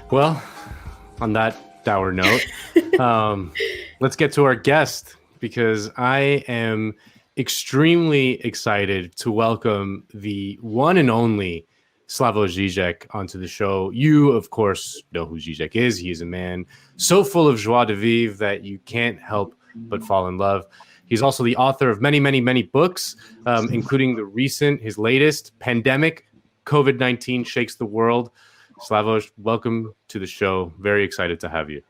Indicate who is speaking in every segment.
Speaker 1: Well, on that dour note, let's get to our guest, because I am extremely excited to welcome the one and only Slavoj Žižek onto the show. You, of course, know who Žižek is. He is a man so full of joie de vivre that you can't help but fall in love. He's also the author of many, many, many books, including his latest, Pandemic, COVID-19 Shakes the World. Slavoj, welcome to the show. Very excited to have you.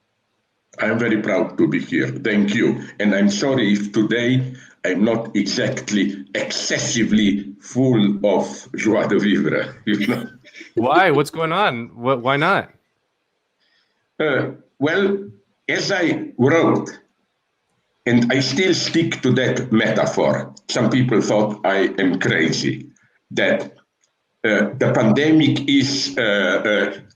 Speaker 2: I'm very proud to be here. Thank you. And I'm sorry if today I'm not exactly excessively full of joie de vivre. You know?
Speaker 1: Why? What's going on? Why not?
Speaker 2: Well, as I wrote, and I still stick to that metaphor, some people thought I am crazy, that the pandemic is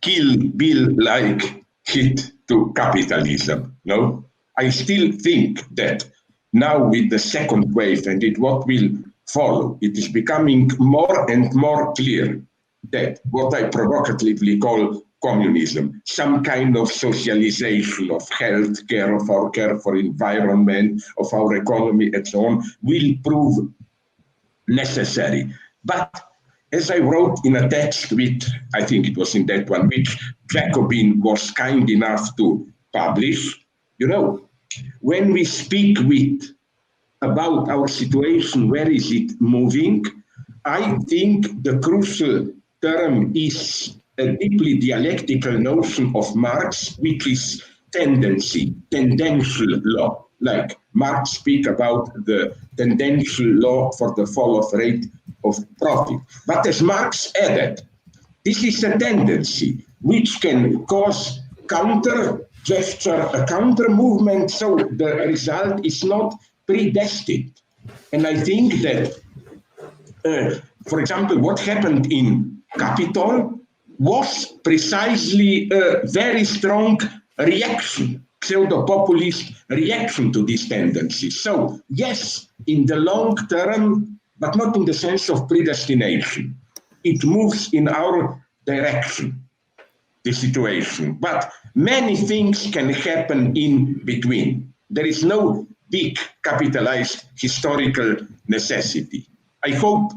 Speaker 2: Kill Bill-like hit to capitalism. No, I still think that now with the second wave and with what will follow, it is becoming more and more clear that what I provocatively call communism, some kind of socialization of health care, of our care for environment, of our economy, and so on, will prove necessary. But as I wrote in a text which, I think it was in that one, which Jacobin was kind enough to publish, you know, when we speak about our situation, where is it moving? I think the crucial term is a deeply dialectical notion of Marx, which is tendency, tendential law. Like Marx speak about the tendential law for the fall of rate of profit. But as Marx added, this is a tendency which can cause counter gesture, a counter movement, so the result is not predestined. And I think that, for example, what happened in Capitol was precisely a very strong reaction, pseudo-populist reaction to this tendency. So yes, in the long term, but not in the sense of predestination. It moves in our direction, the situation. But many things can happen in between. There is no big capitalized historical necessity. I hope,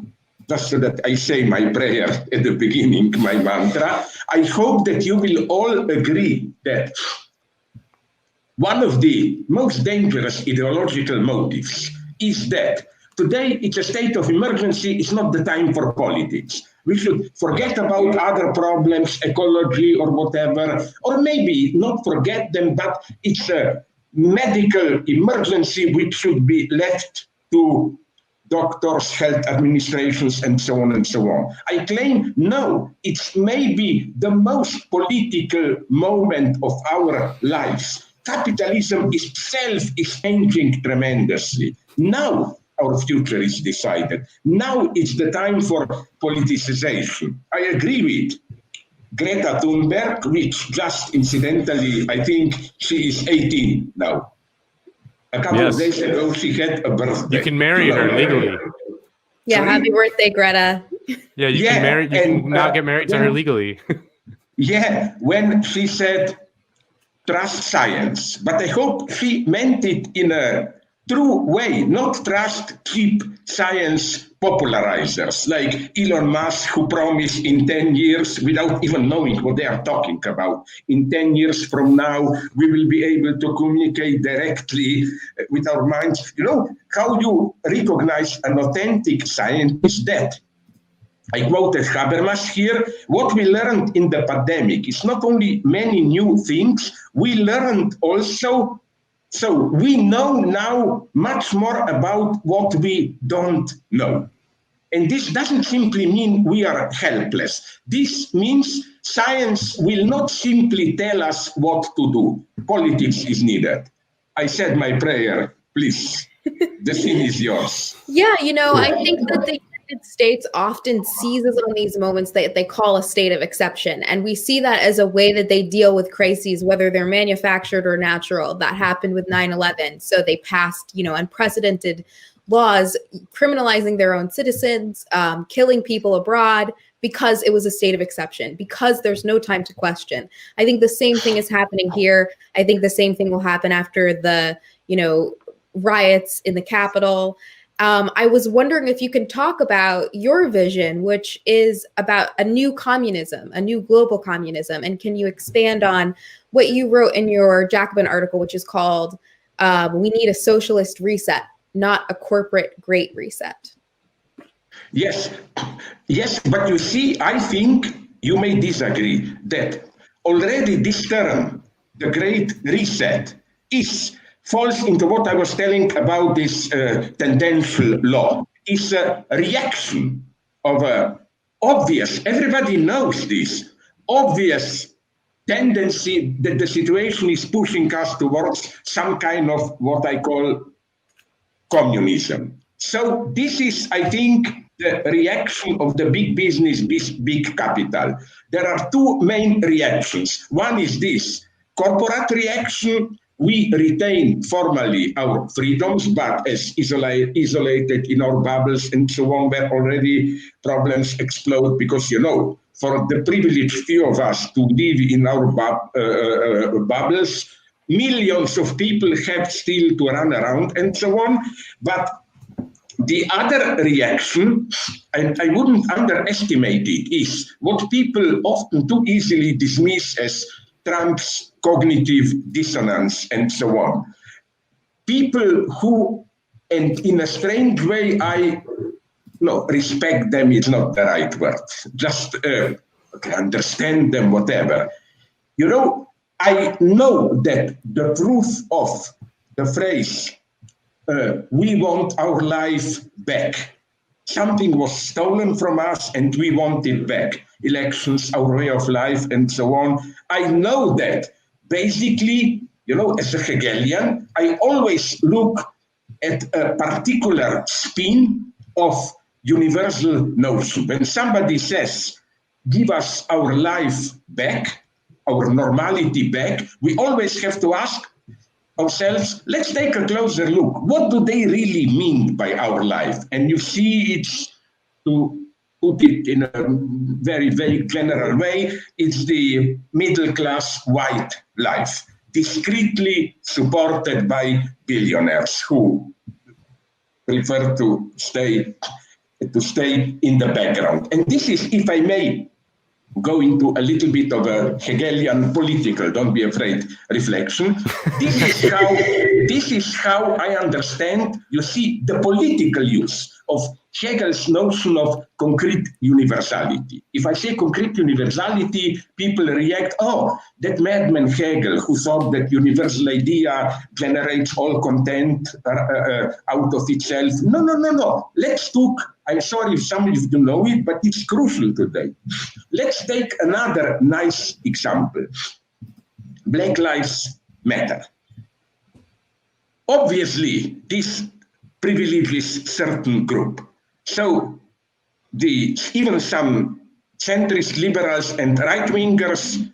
Speaker 2: just so that I say my prayer at the beginning, my mantra, I hope that you will all agree that one of the most dangerous ideological motives is that today it's a state of emergency, it's not the time for politics. We should forget about other problems, ecology or whatever, or maybe not forget them, but it's a medical emergency which should be left to doctors, health administrations, and so on and so on. I claim, no, it's maybe the most political moment of our lives. Capitalism itself is changing tremendously. Now our future is decided. Now it's the time for politicization. I agree with Greta Thunberg, which just incidentally, I think she is 18 now. A couple of days ago, she had a birthday.
Speaker 1: You can marry her legally.
Speaker 3: Yeah, sorry? Happy birthday, Greta.
Speaker 1: Yeah, you can marry. You can now get married to her legally.
Speaker 2: Yeah, when she said trust science, but I hope she meant it in a true way, not trust cheap science popularizers like Elon Musk, who promise in 10 years, without even knowing what they are talking about, in 10 years from now, we will be able to communicate directly with our minds. You know, how you recognize an authentic scientist that, I quoted Habermas here, what we learned in the pandemic is not only many new things, we learned also. So we know now much more about what we don't know. And this doesn't simply mean we are helpless. This means science will not simply tell us what to do. Politics is needed. I said my prayer, please. The scene is yours.
Speaker 3: Yeah, you know, I think that the United States often seizes on these moments that they call a state of exception. And we see that as a way that they deal with crises, whether they're manufactured or natural. That happened with 9/11. So they passed, you know, unprecedented laws criminalizing their own citizens, killing people abroad, because it was a state of exception, because there's no time to question. I think the same thing is happening here. I think the same thing will happen after the, riots in the Capitol. I was wondering if you can talk about your vision, which is about a new communism, a new global communism. And can you expand on what you wrote in your Jacobin article, which is called We Need a Socialist Reset, Not a Corporate Great Reset?
Speaker 2: Yes, but you see, I think you may disagree that already this term, the Great Reset, falls into what I was telling about this tendential law. It's a reaction of a obvious, everybody knows this, obvious tendency that the situation is pushing us towards some kind of what I call communism. So this is, I think, the reaction of the big business, big capital. There are two main reactions. One is this corporate reaction. We retain formally our freedoms, but as isolated in our bubbles and so on, where already problems explode because, for the privileged few of us to live in our bubbles, millions of people have still to run around and so on. But the other reaction, and I wouldn't underestimate it, is what people often too easily dismiss as Trump's cognitive dissonance and so on. People who, and in a strange way, respect them is not the right word, just understand them, whatever. I know that the truth of the phrase, we want our life back. Something was stolen from us and we want it back. Elections, our way of life, and so on. I know that basically, as a Hegelian, I always look at a particular spin of universal notion. When somebody says, give us our life back, our normality back, we always have to ask ourselves, let's take a closer look. What do they really mean by our life? And you see, it's, to put it in a very, very general way, it's the middle-class white life, discreetly supported by billionaires who prefer to stay in the background. And this is, if I may go into a little bit of a Hegelian political, don't be afraid, reflection. This is how I understand, you see, the political use of Hegel's notion of concrete universality. If I say concrete universality, people react, oh, that madman Hegel who thought that universal idea generates all content out of itself. No. Let's talk. I'm sorry if some of you don't know it, but it's crucial today. Let's take another nice example. Black Lives Matter. Obviously, this privileges certain group. So even some centrist liberals and right-wingers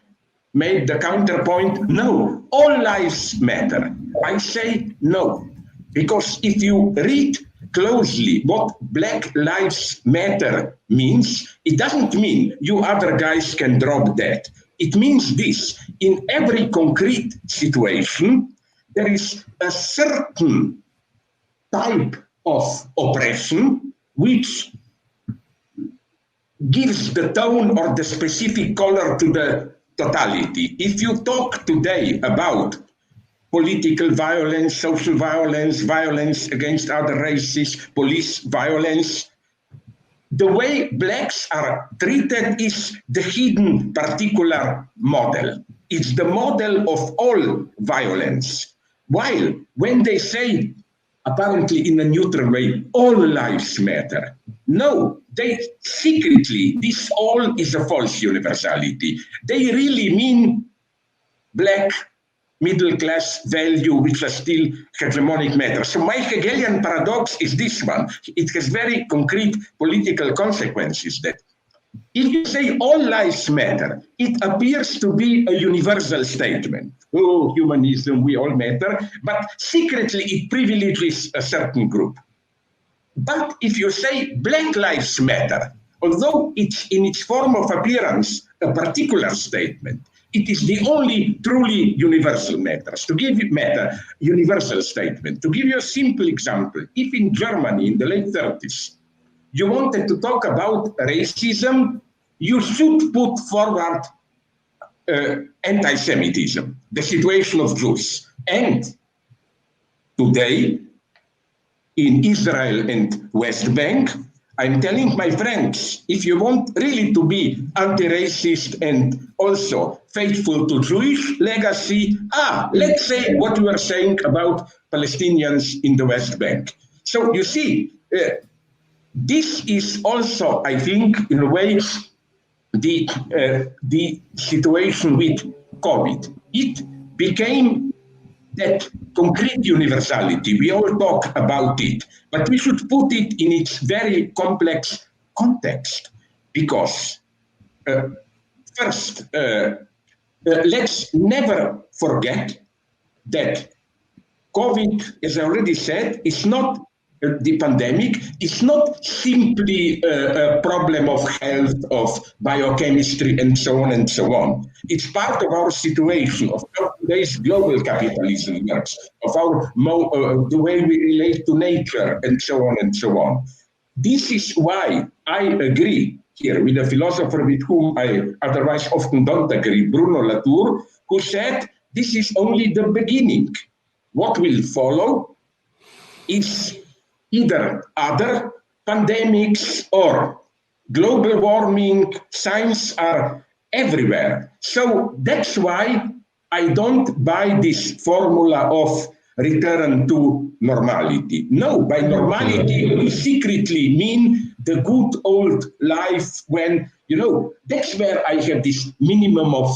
Speaker 2: made the counterpoint, no, all lives matter. I say no, because if you read closely what Black Lives Matter means, it doesn't mean you other guys can drop that. It means this: in every concrete situation, there is a certain type of oppression which gives the tone or the specific color to the totality. If you talk today about political violence, social violence, violence against other races, police violence, the way blacks are treated is the hidden particular model. It's the model of all violence. While when they say, apparently in a neutral way, all lives matter, no, they secretly, this all is a false universality. They really mean black middle class value, which are still hegemonic matter. So my Hegelian paradox is this one. It has very concrete political consequences that if you say all lives matter, it appears to be a universal statement. Oh, humanism, we all matter, but secretly it privileges a certain group. But if you say Black Lives Matter, although it's in its form of appearance a particular statement, it is the only truly universal universal statement. To give you a simple example, if in Germany in the late 30s, you wanted to talk about racism, you should put forward anti-Semitism, the situation of Jews. And today, in Israel and West Bank, I'm telling my friends, if you want really to be anti-racist and also faithful to Jewish legacy, let's say what you are saying about Palestinians in the West Bank. So you see, this is also, I think, in a way, the situation with COVID. It became that concrete universality. We all talk about it, but we should put it in its very complex context. Because first, let's never forget that COVID, as I already said, is not the pandemic. It's not simply a problem of health, of biochemistry, and so on and so on. It's part of our situation, of how today's global capitalism works, of our the way we relate to nature, and so on and so on. This is why I agree here with a philosopher with whom I otherwise often don't agree, Bruno Latour, who said this is only the beginning. What will follow is either other pandemics or global warming. Signs are everywhere. So that's why I don't buy this formula of return to normality. No, by normality, we secretly mean the good old life when, that's where I have this minimum of,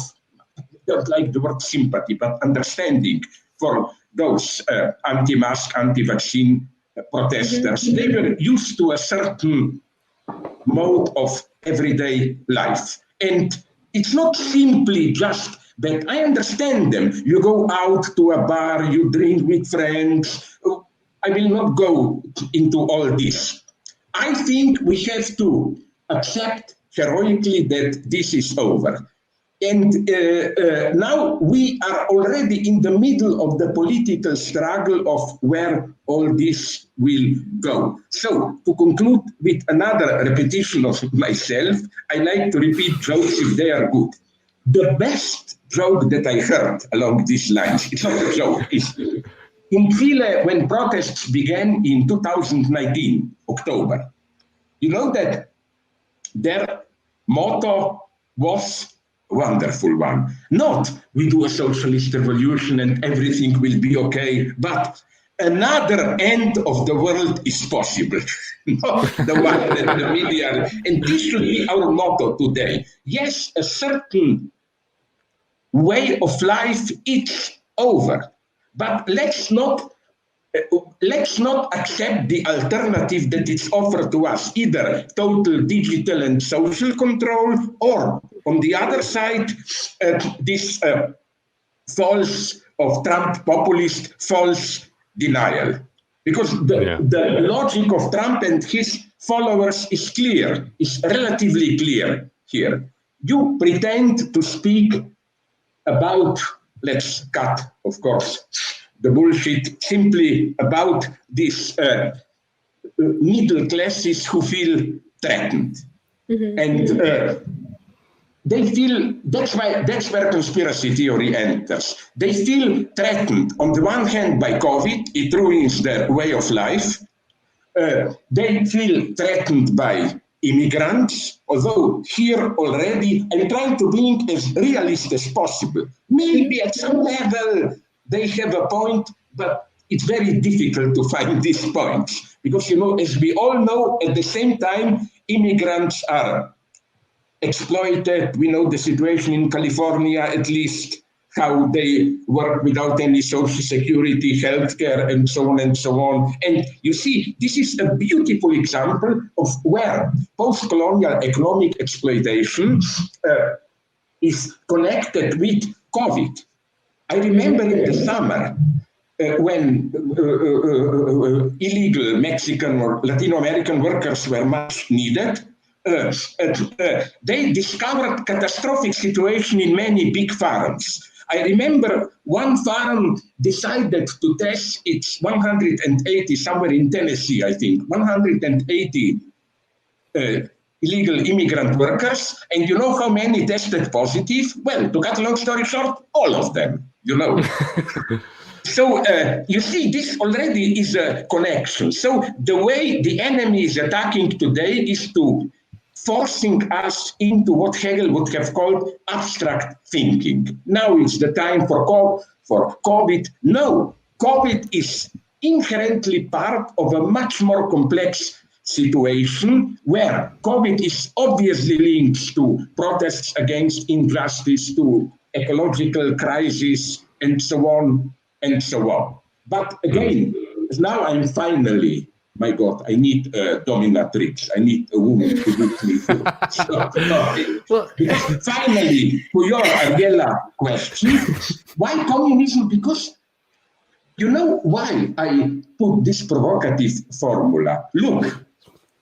Speaker 2: I don't like the word sympathy, but understanding for those anti-mask, anti-vaccine protesters. They were used to a certain mode of everyday life. And it's not simply just that. I understand them. You go out to a bar, you drink with friends. I will not go into all this. I think we have to accept heroically that this is over. And now we are already in the middle of the political struggle of where all this will go. So to conclude with another repetition of myself, I like to repeat jokes if they are good. The best joke that I heard along these lines, it's not a joke, is in Chile when protests began in 2019, October. You know that their motto was wonderful one. Not we do a socialist revolution and everything will be okay, but another end of the world is possible. Not the one that the media, and this should be our motto today. Yes, a certain way of life is over, but let's not accept the alternative that is offered to us, either total digital and social control, or on the other side, this false of Trump populist false denial. Because the logic of Trump and his followers is clear, is relatively clear here. You pretend to speak about, let's cut, of course, the bullshit, simply about these middle classes who feel threatened. Mm-hmm. And they feel, that's where conspiracy theory enters. They feel threatened on the one hand by COVID, it ruins their way of life. They feel threatened by immigrants, although here already, I'm trying to be as realist as possible. Maybe at some level they have a point, but it's very difficult to find these points. Because, as we all know, at the same time, immigrants are exploited. We know the situation in California, at least, how they work without any social security, healthcare, and so on and so on. And you see, this is a beautiful example of where post-colonial economic exploitation is connected with COVID. I remember in the summer when illegal Mexican or Latino American workers were much needed, they discovered catastrophic situation in many big farms. I remember one farm decided to test its 180, somewhere in Tennessee, I think, 180 illegal immigrant workers. And you know how many tested positive? Well, to cut a long story short, all of them, you know. So you see, this already is a connection. So the way the enemy is attacking today is to forcing us into what Hegel would have called abstract thinking. Now it's the time for COVID. No, COVID is inherently part of a much more complex situation where COVID is obviously linked to protests against injustice, to ecological crisis, and so on and so on. But again, now I'm finally, my God, I need a dominatrix. I need a woman to do me stop talking. Because finally, to your Ariella question, why communism? Because you know why I put this provocative formula. Look,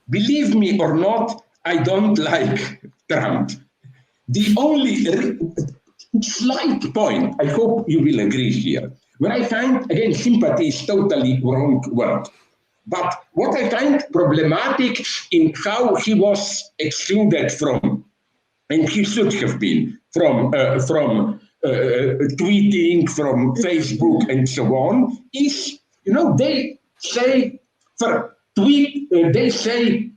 Speaker 2: believe me or not, I don't like Trump. The only slight point, I hope you will agree here, where I find, again, sympathy is totally wrong word. But what I find problematic in how he was excluded from, and he should have been, from tweeting, from Facebook, and so on, is, you know, they say for tweet, they say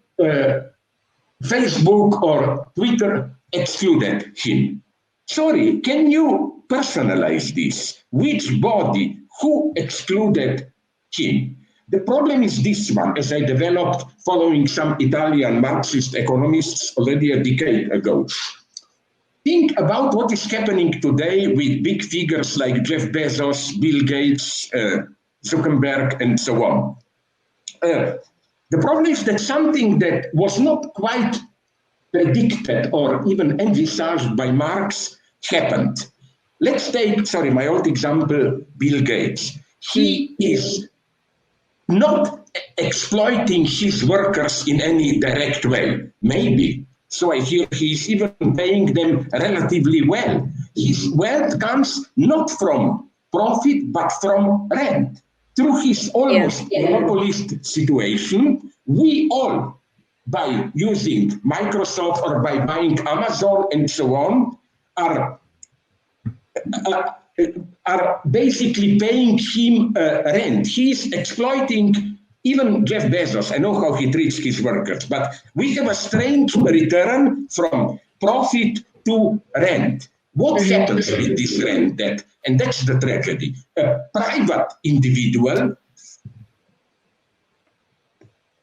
Speaker 2: Facebook or Twitter excluded him. Sorry, can you personalize this? Which body, who excluded him? The problem is this one, as I developed following some Italian Marxist economists already a decade ago. Think about what is happening today with big figures like Jeff Bezos, Bill Gates, Zuckerberg, and so on. The problem is that something that was not quite predicted or even envisaged by Marx happened. Let's take, my old example, Bill Gates. He is not exploiting his workers in any direct way. Maybe. So I hear he's even paying them relatively well. His wealth comes not from profit, but from rent. Through his almost monopolist situation, we all, by using Microsoft or by buying Amazon and so on, are basically paying him rent. He's exploiting even Jeff Bezos. I know how he treats his workers, but we have a strange return from profit to rent. What happens with this rent? And that's the tragedy. A private individual,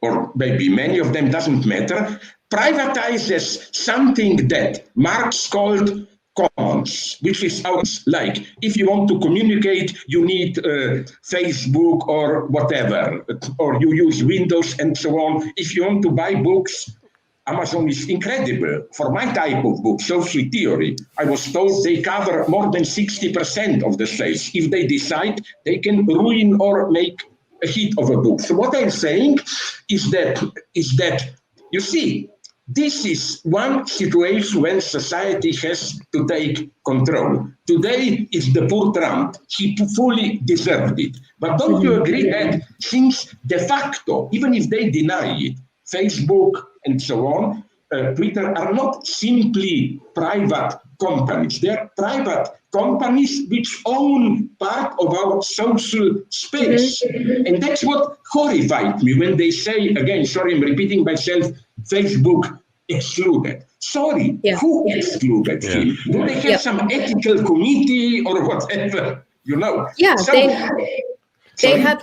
Speaker 2: or maybe many of them, doesn't matter, privatizes something that Marx called commons, which is ours. Like, if you want to communicate, you need Facebook or whatever, or you use Windows and so on. If you want to buy books, Amazon is incredible. For my type of book, social theory, I was told they cover more than 60% of the sales. If they decide, they can ruin or make a hit of a book. So what I'm saying is that you see, this is one situation when society has to take control. Today is the poor Trump. He fully deserved it. But don't you agree that since de facto, even if they deny it, Facebook and so on, Twitter are not simply private companies. They're private companies which own part of our social space. And that's what horrified me when they say, again, sorry, I'm repeating myself, Facebook excluded. Sorry, who excluded him? Do they have some ethical committee or whatever? You know?
Speaker 3: Yeah,
Speaker 2: so,
Speaker 3: they have.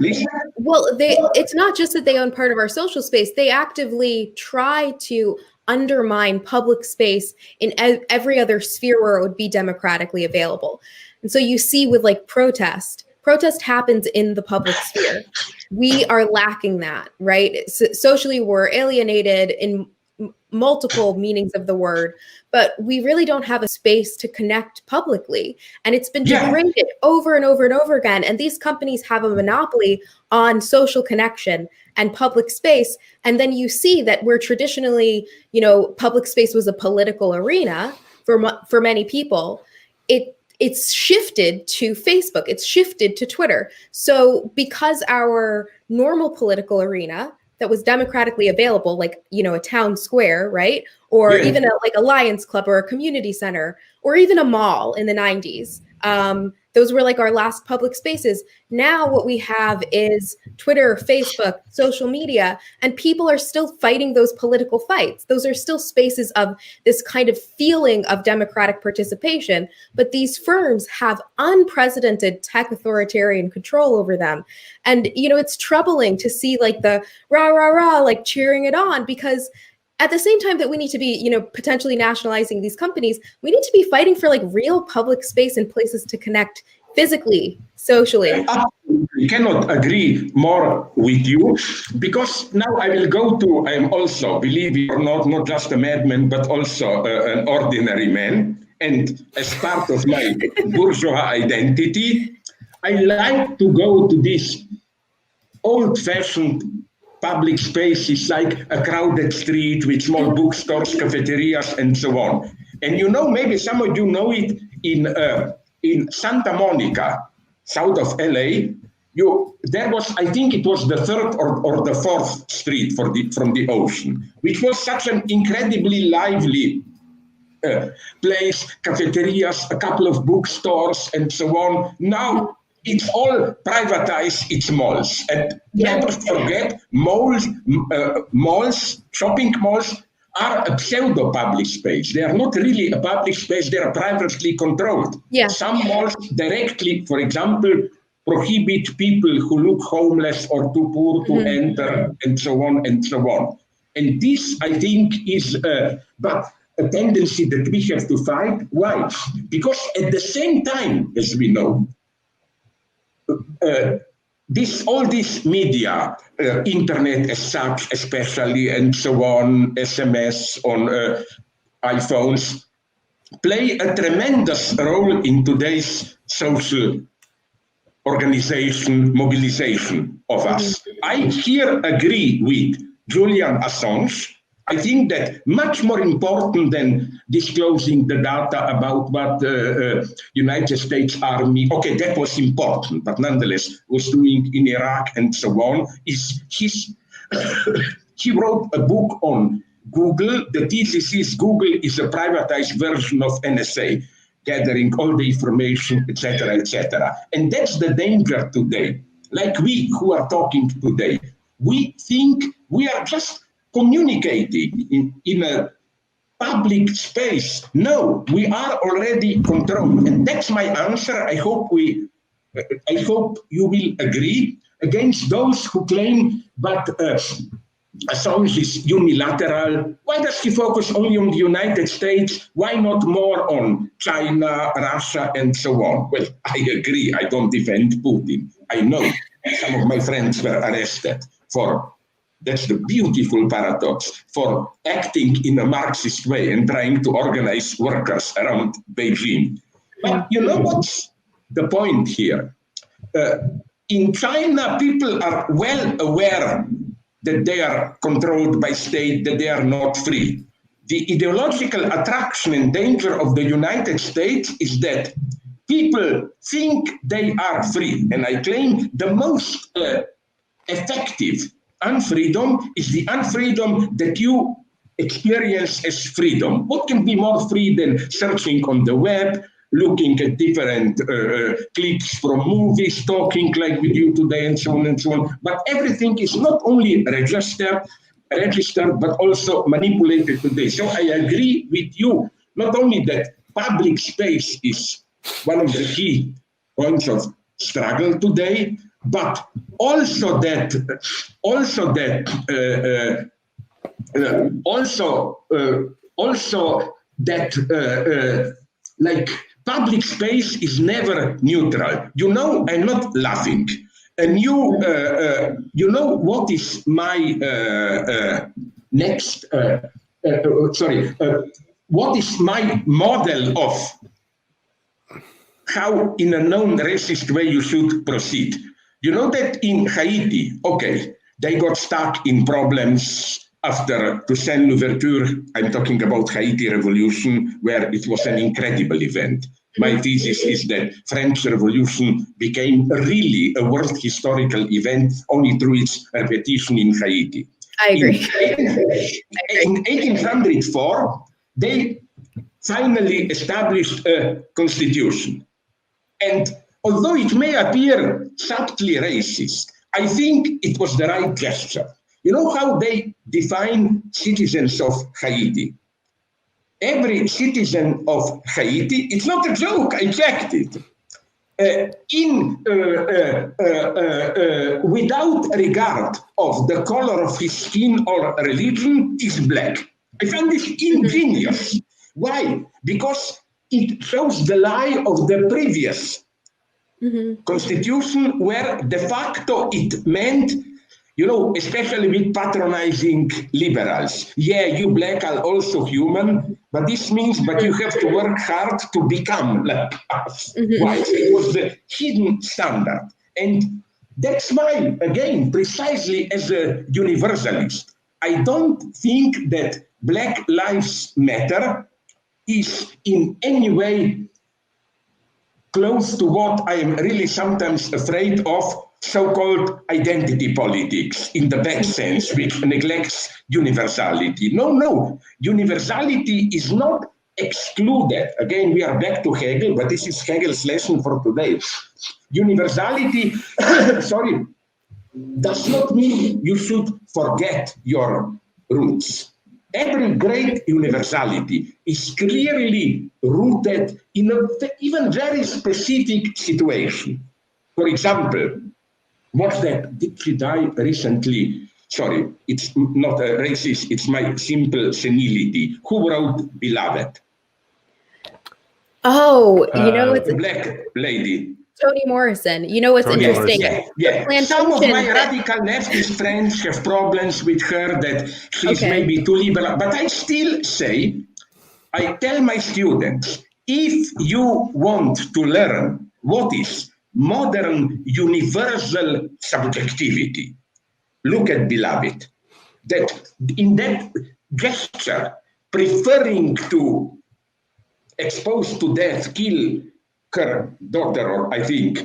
Speaker 3: Well, it's not just that they own part of our social space. They actively try to undermine public space in every other sphere where it would be democratically available. And so you see with like protest happens in the public sphere. We are lacking that, right? Socially, we're alienated in multiple meanings of the word, but we really don't have a space to connect publicly. And it's been degraded over and over and over again. And these companies have a monopoly on social connection and public space. And then you see that where traditionally, public space was a political arena for many people, it's shifted to Facebook, it's shifted to Twitter. So because our normal political arena that was democratically available, like, a town square, right? Or even like a Lions Club or a community center, or even a mall in the 90s. Those were like our last public spaces. Now what we have is Twitter, Facebook, social media, and people are still fighting those political fights. Those are still spaces of this kind of feeling of democratic participation, but these firms have unprecedented tech authoritarian control over them. And, it's troubling to see like the rah, rah, rah, like cheering it on, because at the same time that we need to be, potentially nationalizing these companies, we need to be fighting for like real public space and places to connect physically, socially.
Speaker 2: I cannot agree more with you, because now I will go to, I am also, believe it or not just a madman, but also an ordinary man. And as part of my bourgeois identity, I like to go to this old-fashioned public spaces like a crowded street with small bookstores, cafeterias, and so on. And maybe some of you know it in Santa Monica, south of LA. There was, I think it was the third or the fourth street from the ocean, which was such an incredibly lively place, cafeterias, a couple of bookstores, and so on. Now it's all privatized, it's malls. And never forget, malls, shopping malls are a pseudo-public space. They are not really a public space, they are privately controlled.
Speaker 3: Yeah.
Speaker 2: Some malls directly, for example, prohibit people who look homeless or too poor to enter, and so on and so on. And this, I think, is but a tendency that we have to fight. Why? Because at the same time, as we know, all this media, internet as such, especially, and so on, SMS on iPhones, play a tremendous role in today's social organization, mobilization of us. I here agree with Julian Assange. I think that much more important than disclosing the data about what United States Army, okay, that was important, but nonetheless was doing in Iraq and so on, is he wrote a book on Google. The thesis is Google is a privatized version of NSA, gathering all the information, etc., etc. And that's the danger today. Like we who are talking today, we think we are just communicating in a public space. No, we are already controlled. And that's my answer. I hope you will agree against those who claim that Assange is unilateral. Why does he focus only on the United States? Why not more on China, Russia, and so on? Well, I agree. I don't defend Putin. I know some of my friends were arrested for, that's the beautiful paradox, for acting in a Marxist way and trying to organize workers around Beijing. But you know what's the point here? In China, people are well aware that they are controlled by state, that they are not free. The ideological attraction and danger of the United States is that people think they are free. And I claim the most effective unfreedom is the unfreedom that you experience as freedom. What can be more free than searching on the web, looking at different clips from movies, talking like with you today, and so on and so on. But everything is not only registered, but also manipulated today. So I agree with you, not only that public space is one of the key points of struggle today, but also that like public space is never neutral. You know, I'm not laughing. And you know what is my next what is my model of how in a non-racist way you should proceed? You know that in Haiti, okay, they got stuck in problems after Toussaint Louverture. I'm talking about Haiti Revolution, where it was an incredible event. My thesis is that French Revolution became really a world historical event only through its repetition in Haiti.
Speaker 3: I agree.
Speaker 2: In 1804, they finally established a constitution. And although it may appear subtly racist, I think it was the right gesture. You know how they define citizens of Haiti? Every citizen of Haiti, it's not a joke, I checked it, without regard of the color of his skin or religion, is black. I found this ingenious. Why? Because it shows the lie of the previous constitution, where de facto it meant, you know, especially with patronizing liberals. Yeah, you black are also human, but this means, but you have to work hard to become like us. Right? It was the hidden standard. And that's why, again, precisely as a universalist, I don't think that Black Lives Matter is in any way close to what I am really sometimes afraid of, so-called identity politics in the bad sense, which neglects universality. No, universality is not excluded. Again, we are back to Hegel, but this is Hegel's lesson for today. Universality, does not mean you should forget your roots. Every great universality is clearly rooted in an even very specific situation. For example, did she die recently? Sorry, it's not a racist, it's my simple senility. Who wrote Beloved?
Speaker 3: Oh, you know, it's
Speaker 2: a black lady.
Speaker 3: Toni Morrison. You know what's interesting?
Speaker 2: Yeah. Some of my radical leftist friends have problems with her that she's maybe too liberal, but I still say, I tell my students, if you want to learn what is modern universal subjectivity, look at Beloved. That in that gesture, preferring to expose to death, kill her daughter, or I think,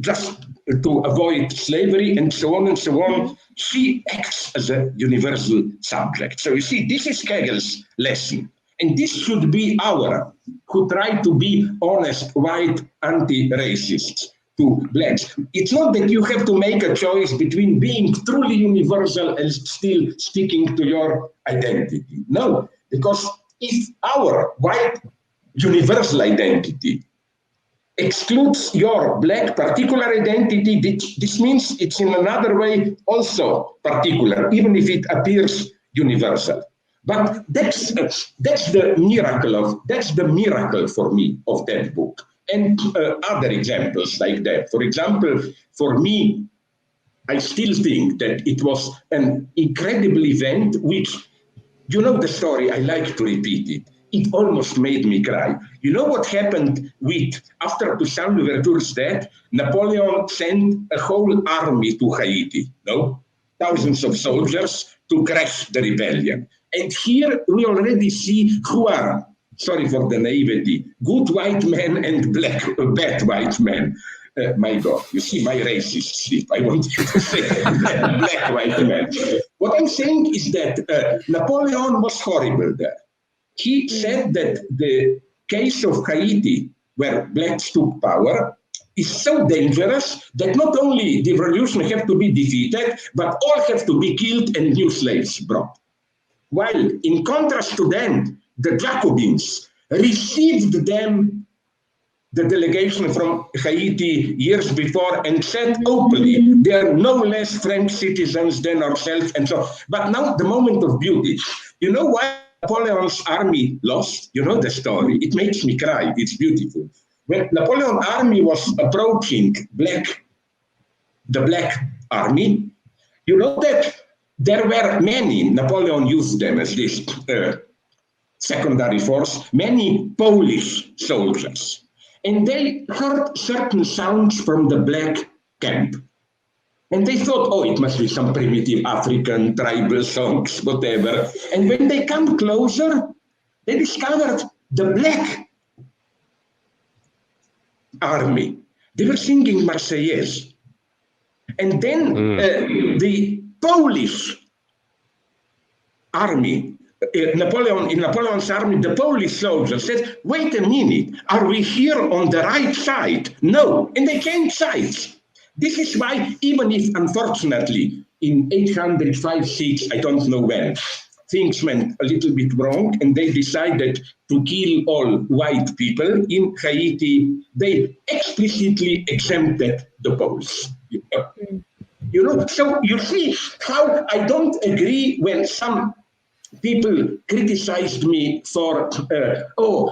Speaker 2: just to avoid slavery and so on, she acts as a universal subject. So you see, this is Hegel's lesson. And this should be our, who try to be honest, white, anti-racists to blacks. It's not that you have to make a choice between being truly universal and still sticking to your identity. No, because if our white universal identity excludes your black particular identity, this means it's in another way also particular, even if it appears universal. But that's the miracle for me of that book. And other examples like that. For example, for me, I still think that it was an incredible event, which, you know the story, I like to repeat it. It almost made me cry. You know what happened after Toussaint Louverture's death? Napoleon sent a whole army to Haiti, thousands of soldiers to crush the rebellion. And here we already see who are, sorry for the naivety, good white men and bad white men. My God, you see my racist slip. I want you to say black white men. What I'm saying is that Napoleon was horrible there. He said that the case of Haiti, where blacks took power, is so dangerous that not only the revolution have to be defeated, but all have to be killed and new slaves brought. While in contrast to them, the Jacobins received them, the delegation from Haiti years before, and said openly, they are no less French citizens than ourselves, and so. But now the moment of beauty. You know why Napoleon's army lost? You know the story. It makes me cry. It's beautiful. When Napoleon's army was approaching the black army, you know that there were many, Napoleon used them as this secondary force, many Polish soldiers. And they heard certain sounds from the black camp. And they thought, oh, it must be some primitive African tribal songs, whatever. And when they come closer, they discovered the black army. They were singing Marseillaise. And then the Polish army, in Napoleon's army, the Polish soldiers said, wait a minute, are we here on the right side? No, and they changed sides. This is why, even if, unfortunately, in 805-6, I don't know when, things went a little bit wrong, and they decided to kill all white people in Haiti, they explicitly exempted the Poles. You know, so you see how I don't agree when some people criticized me for,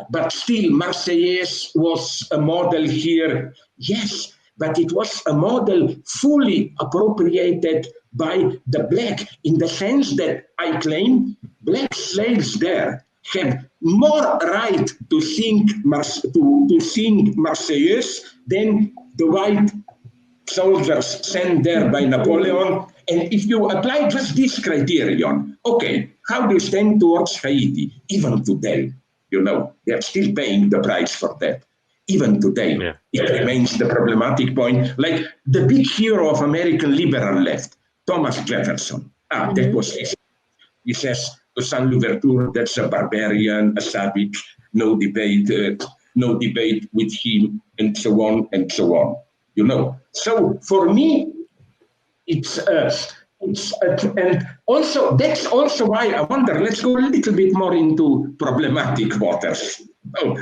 Speaker 2: but still Marseillaise was a model here. Yes, but it was a model fully appropriated by the black, in the sense that I claim black slaves there have more right to sing Marseillaise than the white soldiers sent there by Napoleon. And if you apply just this criterion, okay, how do you stand towards Haiti? Even today, you know, they're still paying the price for that. Even today, it remains the problematic point. Like the big hero of American liberal left, Thomas Jefferson. That was his. He says to Saint Louverture, that's a barbarian, a savage, no debate with him, and so on and so on. You know, so for me, and also that's also why I wonder. Let's go a little bit more into problematic waters. Oh,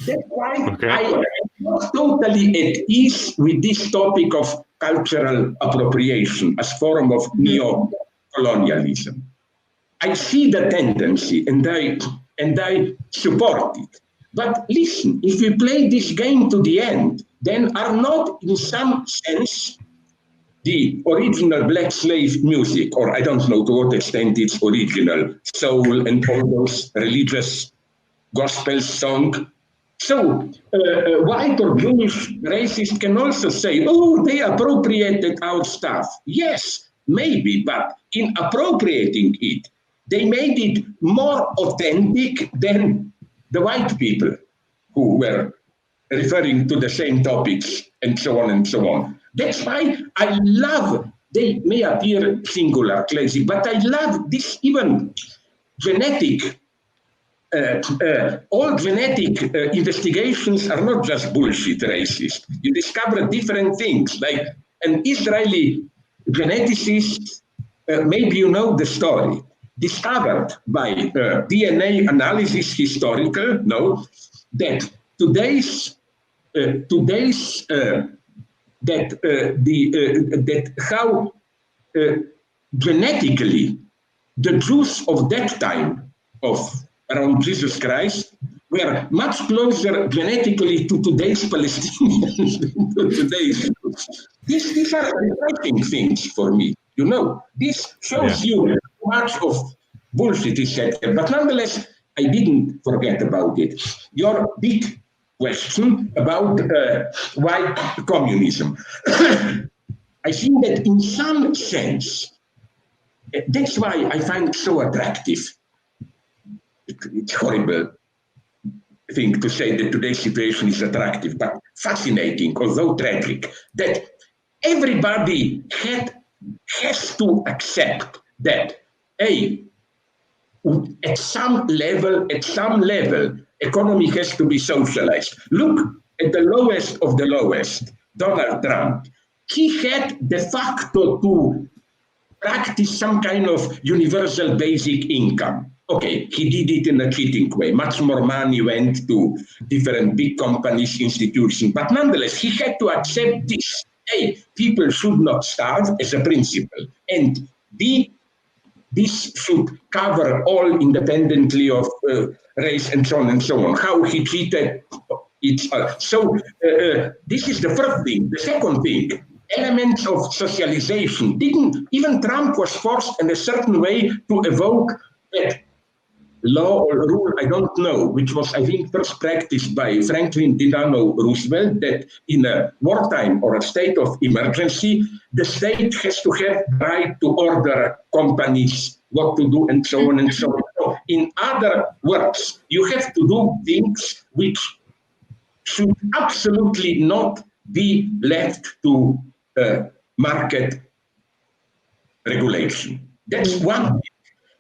Speaker 2: that's why I am not totally at ease with this topic of cultural appropriation as form of neo-colonialism. I see the tendency, and I support it. But listen, if we play this game to the end, then are not, in some sense, the original black slave music, or I don't know to what extent it's original, soul and all those religious gospel song. So white or Jewish racists can also say, oh, they appropriated our stuff. Yes, maybe, but in appropriating it, they made it more authentic than the white people who were referring to the same topics and so on and so on. That's why I love, they may appear singular, crazy, but I love this even genetic, all genetic investigations are not just bullshit racist. You discover different things, like an Israeli geneticist, maybe you know the story, discovered by DNA analysis, historical, no, that how genetically the Jews of that time of around Jesus Christ were much closer genetically to today's Palestinians than to today's Jews. These are exciting things for me. You know, this shows you how much of bullshit is said here. But nonetheless, I didn't forget about it. Your big question about white communism. I think that in some sense, that's why I find it so attractive. It's a horrible thing to say that today's situation is attractive, but fascinating, although tragic, that everybody has to accept that, at some level, economy has to be socialized. Look at the lowest of the lowest, Donald Trump. He had de facto to practice some kind of universal basic income. Okay, he did it in a cheating way. Much more money went to different big companies, institutions, but nonetheless, he had to accept this. People should not starve as a principle, and this should cover all independently of race and so on and so on. How he treated each other. So this is the first thing. The second thing, elements of socialization. Even Trump was forced in a certain way to evoke that law or rule, I don't know, which was, I think, first practiced by Franklin Delano Roosevelt, that in a wartime or a state of emergency, the state has to have the right to order companies what to do and so on and so on. So in other words, you have to do things which should absolutely not be left to market regulation. That's one thing.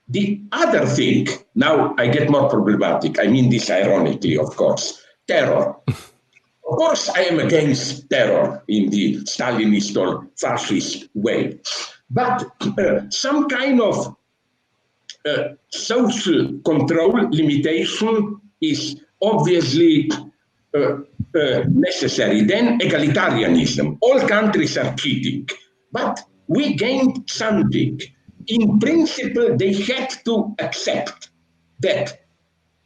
Speaker 2: The other thing, now I get more problematic, I mean this ironically, of course, terror. Of course, I am against terror in the Stalinist or fascist way, but some kind of social control limitation is obviously necessary. Then egalitarianism. All countries are cheating, but we gained something. In principle, they had to accept that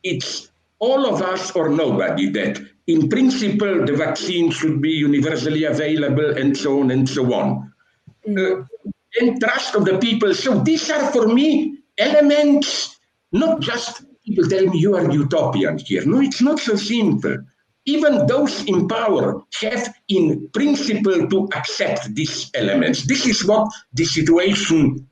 Speaker 2: it's all of us or nobody, that in principle, the vaccine should be universally available and so on and so on. And trust of the people. So these are, for me, elements, not just people tell me you are utopian here. No, it's not so simple. Even those in power have in principle to accept these elements. This is what the situation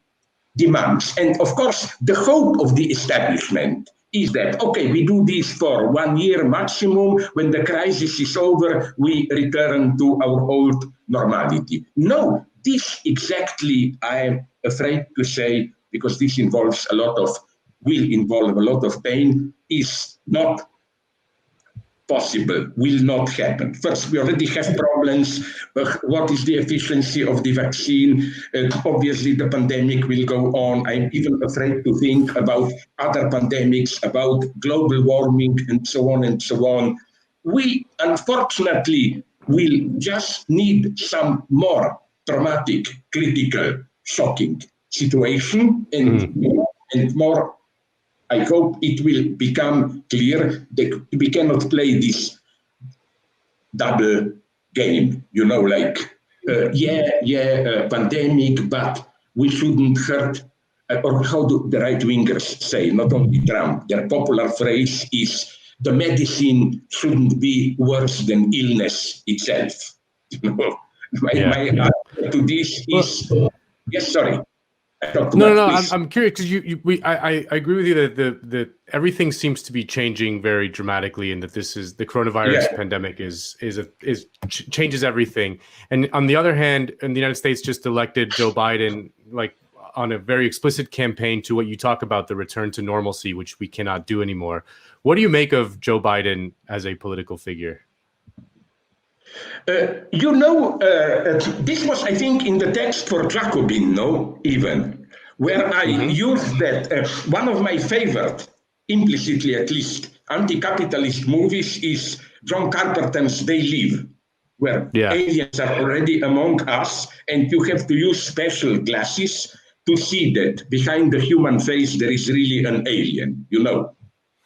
Speaker 2: demands. And of course, the hope of the establishment is that, okay, we do this for 1 year maximum. When the crisis is over, we return to our old normality. No, this exactly, I am afraid to say, because this will involve a lot of pain, is not possible, will not happen. First, we already have problems. What is the efficiency of the vaccine? Obviously, the pandemic will go on. I'm even afraid to think about other pandemics, about global warming, and so on and so on. We, unfortunately, will just need some more traumatic, critical, shocking situation, and more. I hope it will become clear that we cannot play this double game, like, pandemic, but we shouldn't hurt, or how do the right-wingers say, not only Trump, their popular phrase is, the medicine shouldn't be worse than illness itself. My answer to this is, yes, sorry.
Speaker 1: No. I'm curious because I agree with you that everything seems to be changing very dramatically, and that the coronavirus pandemic changes everything. And on the other hand, in the United States, just elected Joe Biden, like on a very explicit campaign to what you talk about, the return to normalcy, which we cannot do anymore. What do you make of Joe Biden as a political figure?
Speaker 2: This was, I think, in the text for Jacobin, where I used that one of my favorite, implicitly at least, anti-capitalist movies is John Carpenter's They Live, where aliens are already among us, and you have to use special glasses to see that behind the human face there is really an alien,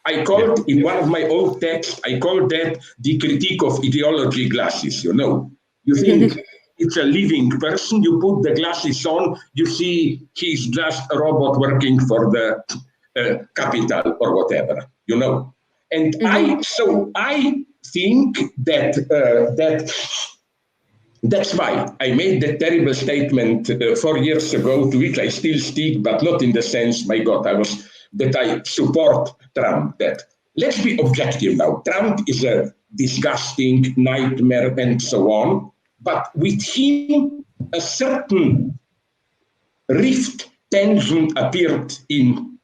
Speaker 2: I called, in one of my old texts, I called that the critique of ideology glasses, You think it's a living person, you put the glasses on, you see he's just a robot working for the capital or whatever, And I think that that's why I made that terrible statement 4 years ago, to which I still stick, but not in the sense, my God, that I support Trump. That let's be objective now. Trump is a disgusting nightmare and so on, but with him a certain rift, tension appeared in,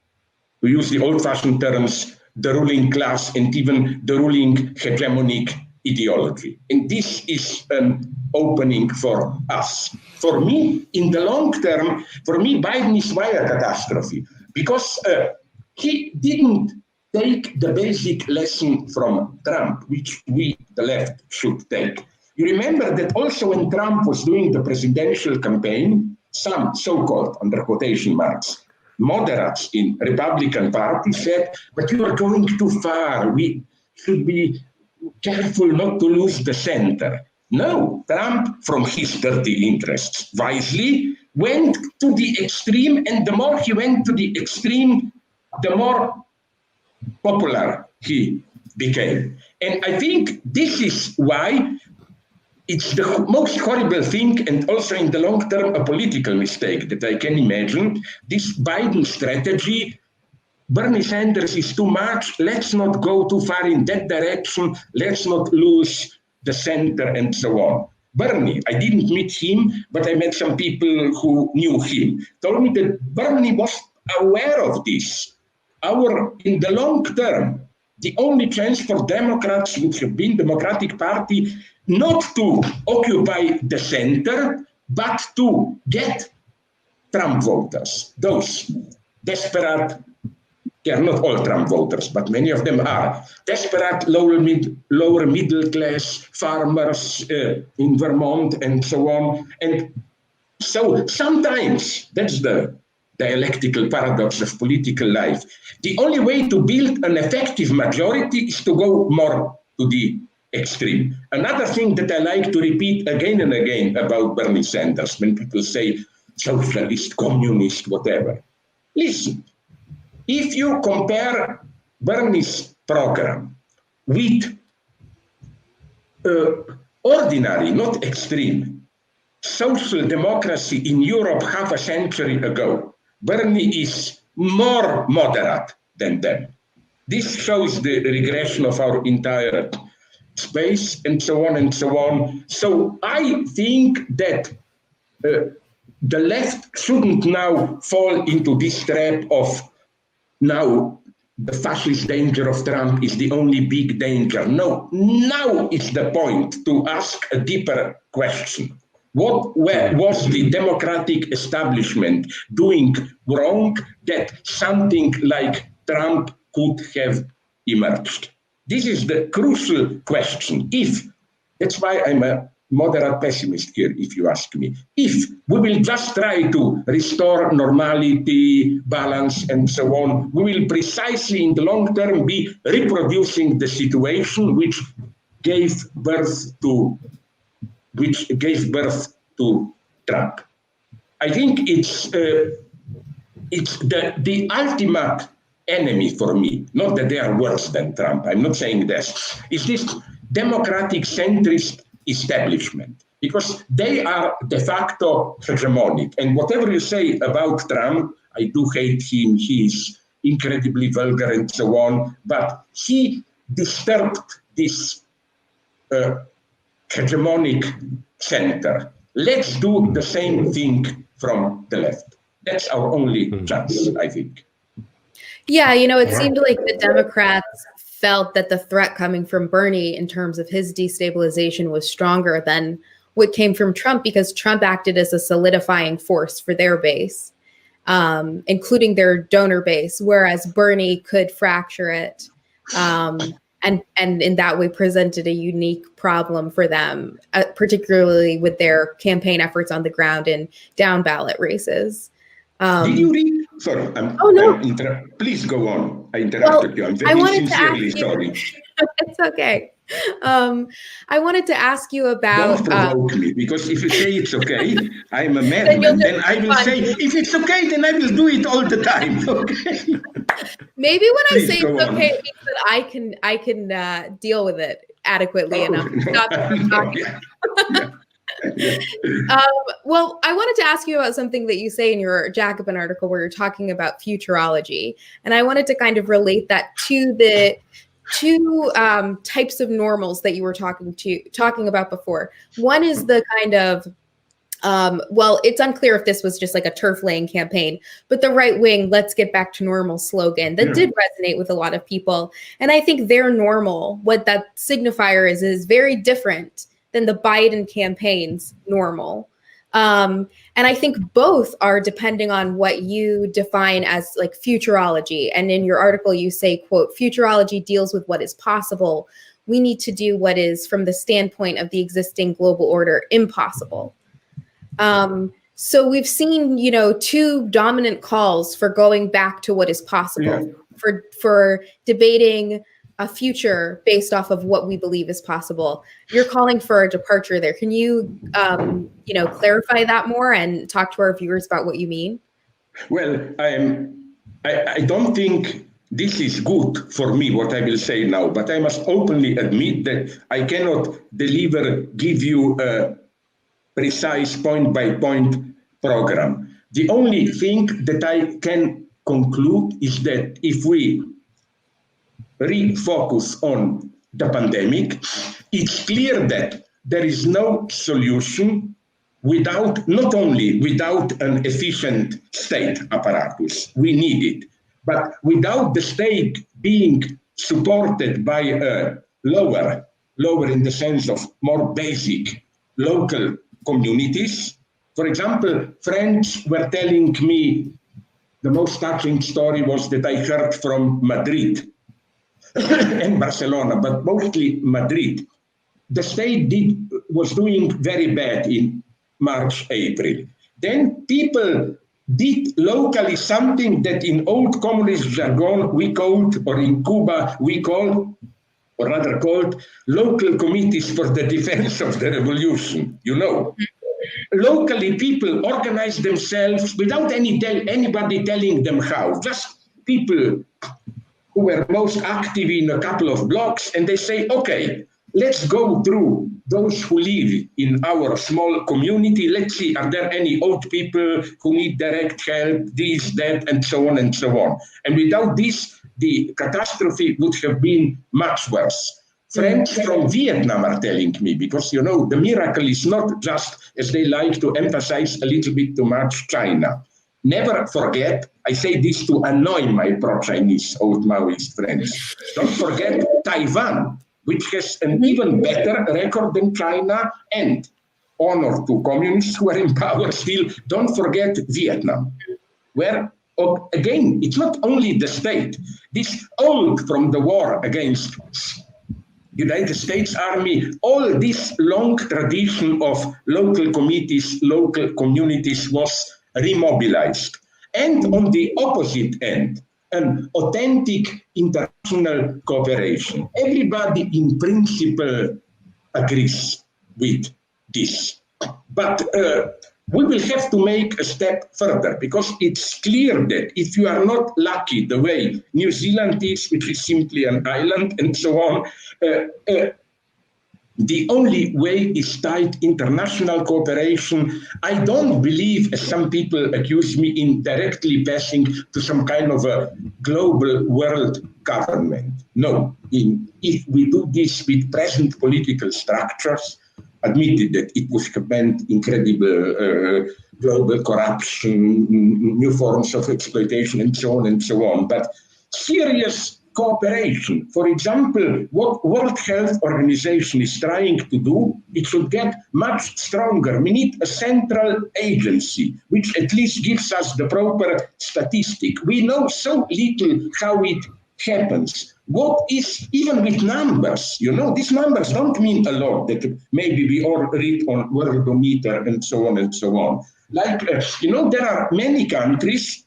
Speaker 2: to use the old-fashioned terms, the ruling class and even the ruling hegemonic ideology. And this is an opening for us. For me, in the long term, Biden is why a catastrophe, because he didn't take the basic lesson from Trump, which we, the left, should take. You remember that also when Trump was doing the presidential campaign, some so-called, under quotation marks, moderates in Republican Party said, but you are going too far. We should be careful not to lose the center. No, Trump, from his dirty interests, wisely went to the extreme, and the more he went to the extreme, the more popular he became. And I think this is why it's the most horrible thing, and also in the long term, a political mistake that I can imagine. This Biden strategy, Bernie Sanders is too much, let's not go too far in that direction, let's not lose the center, and so on. Bernie, I didn't meet him, but I met some people who knew him, told me that Bernie was aware of this. In the long term, the only chance for Democrats would have been Democratic Party not to occupy the center, but to get Trump voters, those desperate, they are not all Trump voters, but many of them are desperate lower middle class farmers in Vermont and so on. And so sometimes, that's the dialectical paradox of political life, the only way to build an effective majority is to go more to the extreme. Another thing that I like to repeat again and again about Bernie Sanders, when people say socialist, communist, whatever. Listen, if you compare Bernie's program with ordinary, not extreme, social democracy in Europe half a century ago, Bernie is more moderate than them. This shows the regression of our entire space, and so on and so on. So I think that the left shouldn't now fall into this trap of now the fascist danger of Trump is the only big danger. No, now is the point to ask a deeper question. Where was the democratic establishment doing wrong that something like Trump could have emerged? This is the crucial question. That's why I'm a moderate pessimist here, if you ask me. If we will just try to restore normality, balance, and so on, we will precisely in the long term be reproducing the situation which gave birth to Trump. I think it's the ultimate enemy for me, not that they are worse than Trump, I'm not saying this, is this democratic centrist establishment, because they are de facto hegemonic. And whatever you say about Trump, I do hate him, he's incredibly vulgar and so on, but he disturbed this hegemonic center. Let's do the same thing from the left. That's our only chance, I think.
Speaker 3: Yeah, it seemed like the Democrats felt that the threat coming from Bernie in terms of his destabilization was stronger than what came from Trump, because Trump acted as a solidifying force for their base, including their donor base, whereas Bernie could fracture it and in that way presented a unique problem for them, particularly with their campaign efforts on the ground in down ballot races.
Speaker 2: Did you read? Sorry, please go on. I interrupted you. I'm very sincerely sorry.
Speaker 3: It's okay. I wanted to ask you about.
Speaker 2: Don't provoke me, because if you say it's okay, I'm a madman. Then I will say, if it's okay, then I will do it all the time. Okay.
Speaker 3: Maybe when I say it's okay, it means that I can deal with it adequately enough. Well, I wanted to ask you about something that you say in your Jacobin article where you're talking about futurology. And I wanted to kind of relate that to the two types of normals that you were talking about before. One is the kind of, well, it's unclear if this was just like a turf laying campaign, but the right wing, let's get back to normal slogan that did resonate with a lot of people. And I think their normal, what that signifier is very different than the Biden campaign's normal. And I think both are depending on what you define as like futurology. And in your article, you say, quote, futurology deals with what is possible. We need to do what is, from the standpoint of the existing global order, impossible. So we've seen, two dominant calls for going back to what is possible, for debating a future based off of what we believe is possible. You're calling for a departure there. Can you, clarify that more and talk to our viewers about what you mean?
Speaker 2: Well, I don't think this is good for me, what I will say now, but I must openly admit that I cannot give you a precise point-by-point program. The only thing that I can conclude is that if we refocus on the pandemic, it's clear that there is no solution not only without an efficient state apparatus, we need it, but without the state being supported by a lower in the sense of more basic local communities. For example, friends were telling me the most touching story was that I heard from Madrid and Barcelona, but mostly Madrid. The state was doing very bad in March, April. Then people did locally something that in old communist jargon we called, or in Cuba we call, or rather called, local committees for the defense of the revolution, Locally, people organized themselves without anybody telling them how. Just people who were most active in a couple of blocks, and they say, okay, let's go through those who live in our small community. Let's see, are there any old people who need direct help, this, that, and so on and so on. And without this, the catastrophe would have been much worse. Friends from Vietnam are telling me, because, the miracle is not just, as they like to emphasize a little bit too much, China. Never forget, I say this to annoy my pro-Chinese old Maoist friends, don't forget Taiwan, which has an even better record than China, and honor to communists who are in power still, don't forget Vietnam, where, again, it's not only the state. This old from the war against United States Army, all this long tradition of local committees, local communities was remobilized. And on the opposite end, an authentic international cooperation. Everybody in principle agrees with this. But we will have to make a step further, because it's clear that if you are not lucky the way New Zealand is, which is simply an island and so on, the only way is tight international cooperation. I don't believe, as some people accuse me, in directly passing to some kind of a global world government. No, if we do this with present political structures, admitted that it would have meant incredible global corruption, new forms of exploitation, and so on. But serious cooperation, for example, what World Health Organization is trying to do, it should get much stronger. We need a central agency, which at least gives us the proper statistic. We know so little how it happens. What is, even with numbers, these numbers don't mean a lot, that maybe we all read on Worldometer and so on and so on. Like, there are many countries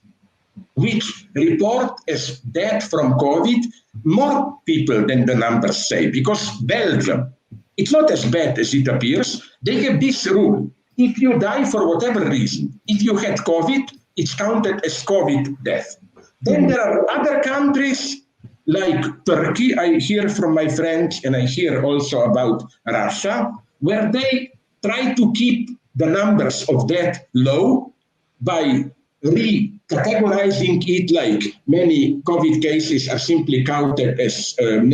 Speaker 2: which report as death from COVID more people than the numbers say, because Belgium, it's not as bad as it appears. They have this rule. If you die for whatever reason, if you had COVID, it's counted as COVID death. Then there are other countries like Turkey, I hear from my friends, and I hear also about Russia, where they try to keep the numbers of death low by recategorizing it, like many COVID cases are simply counted as other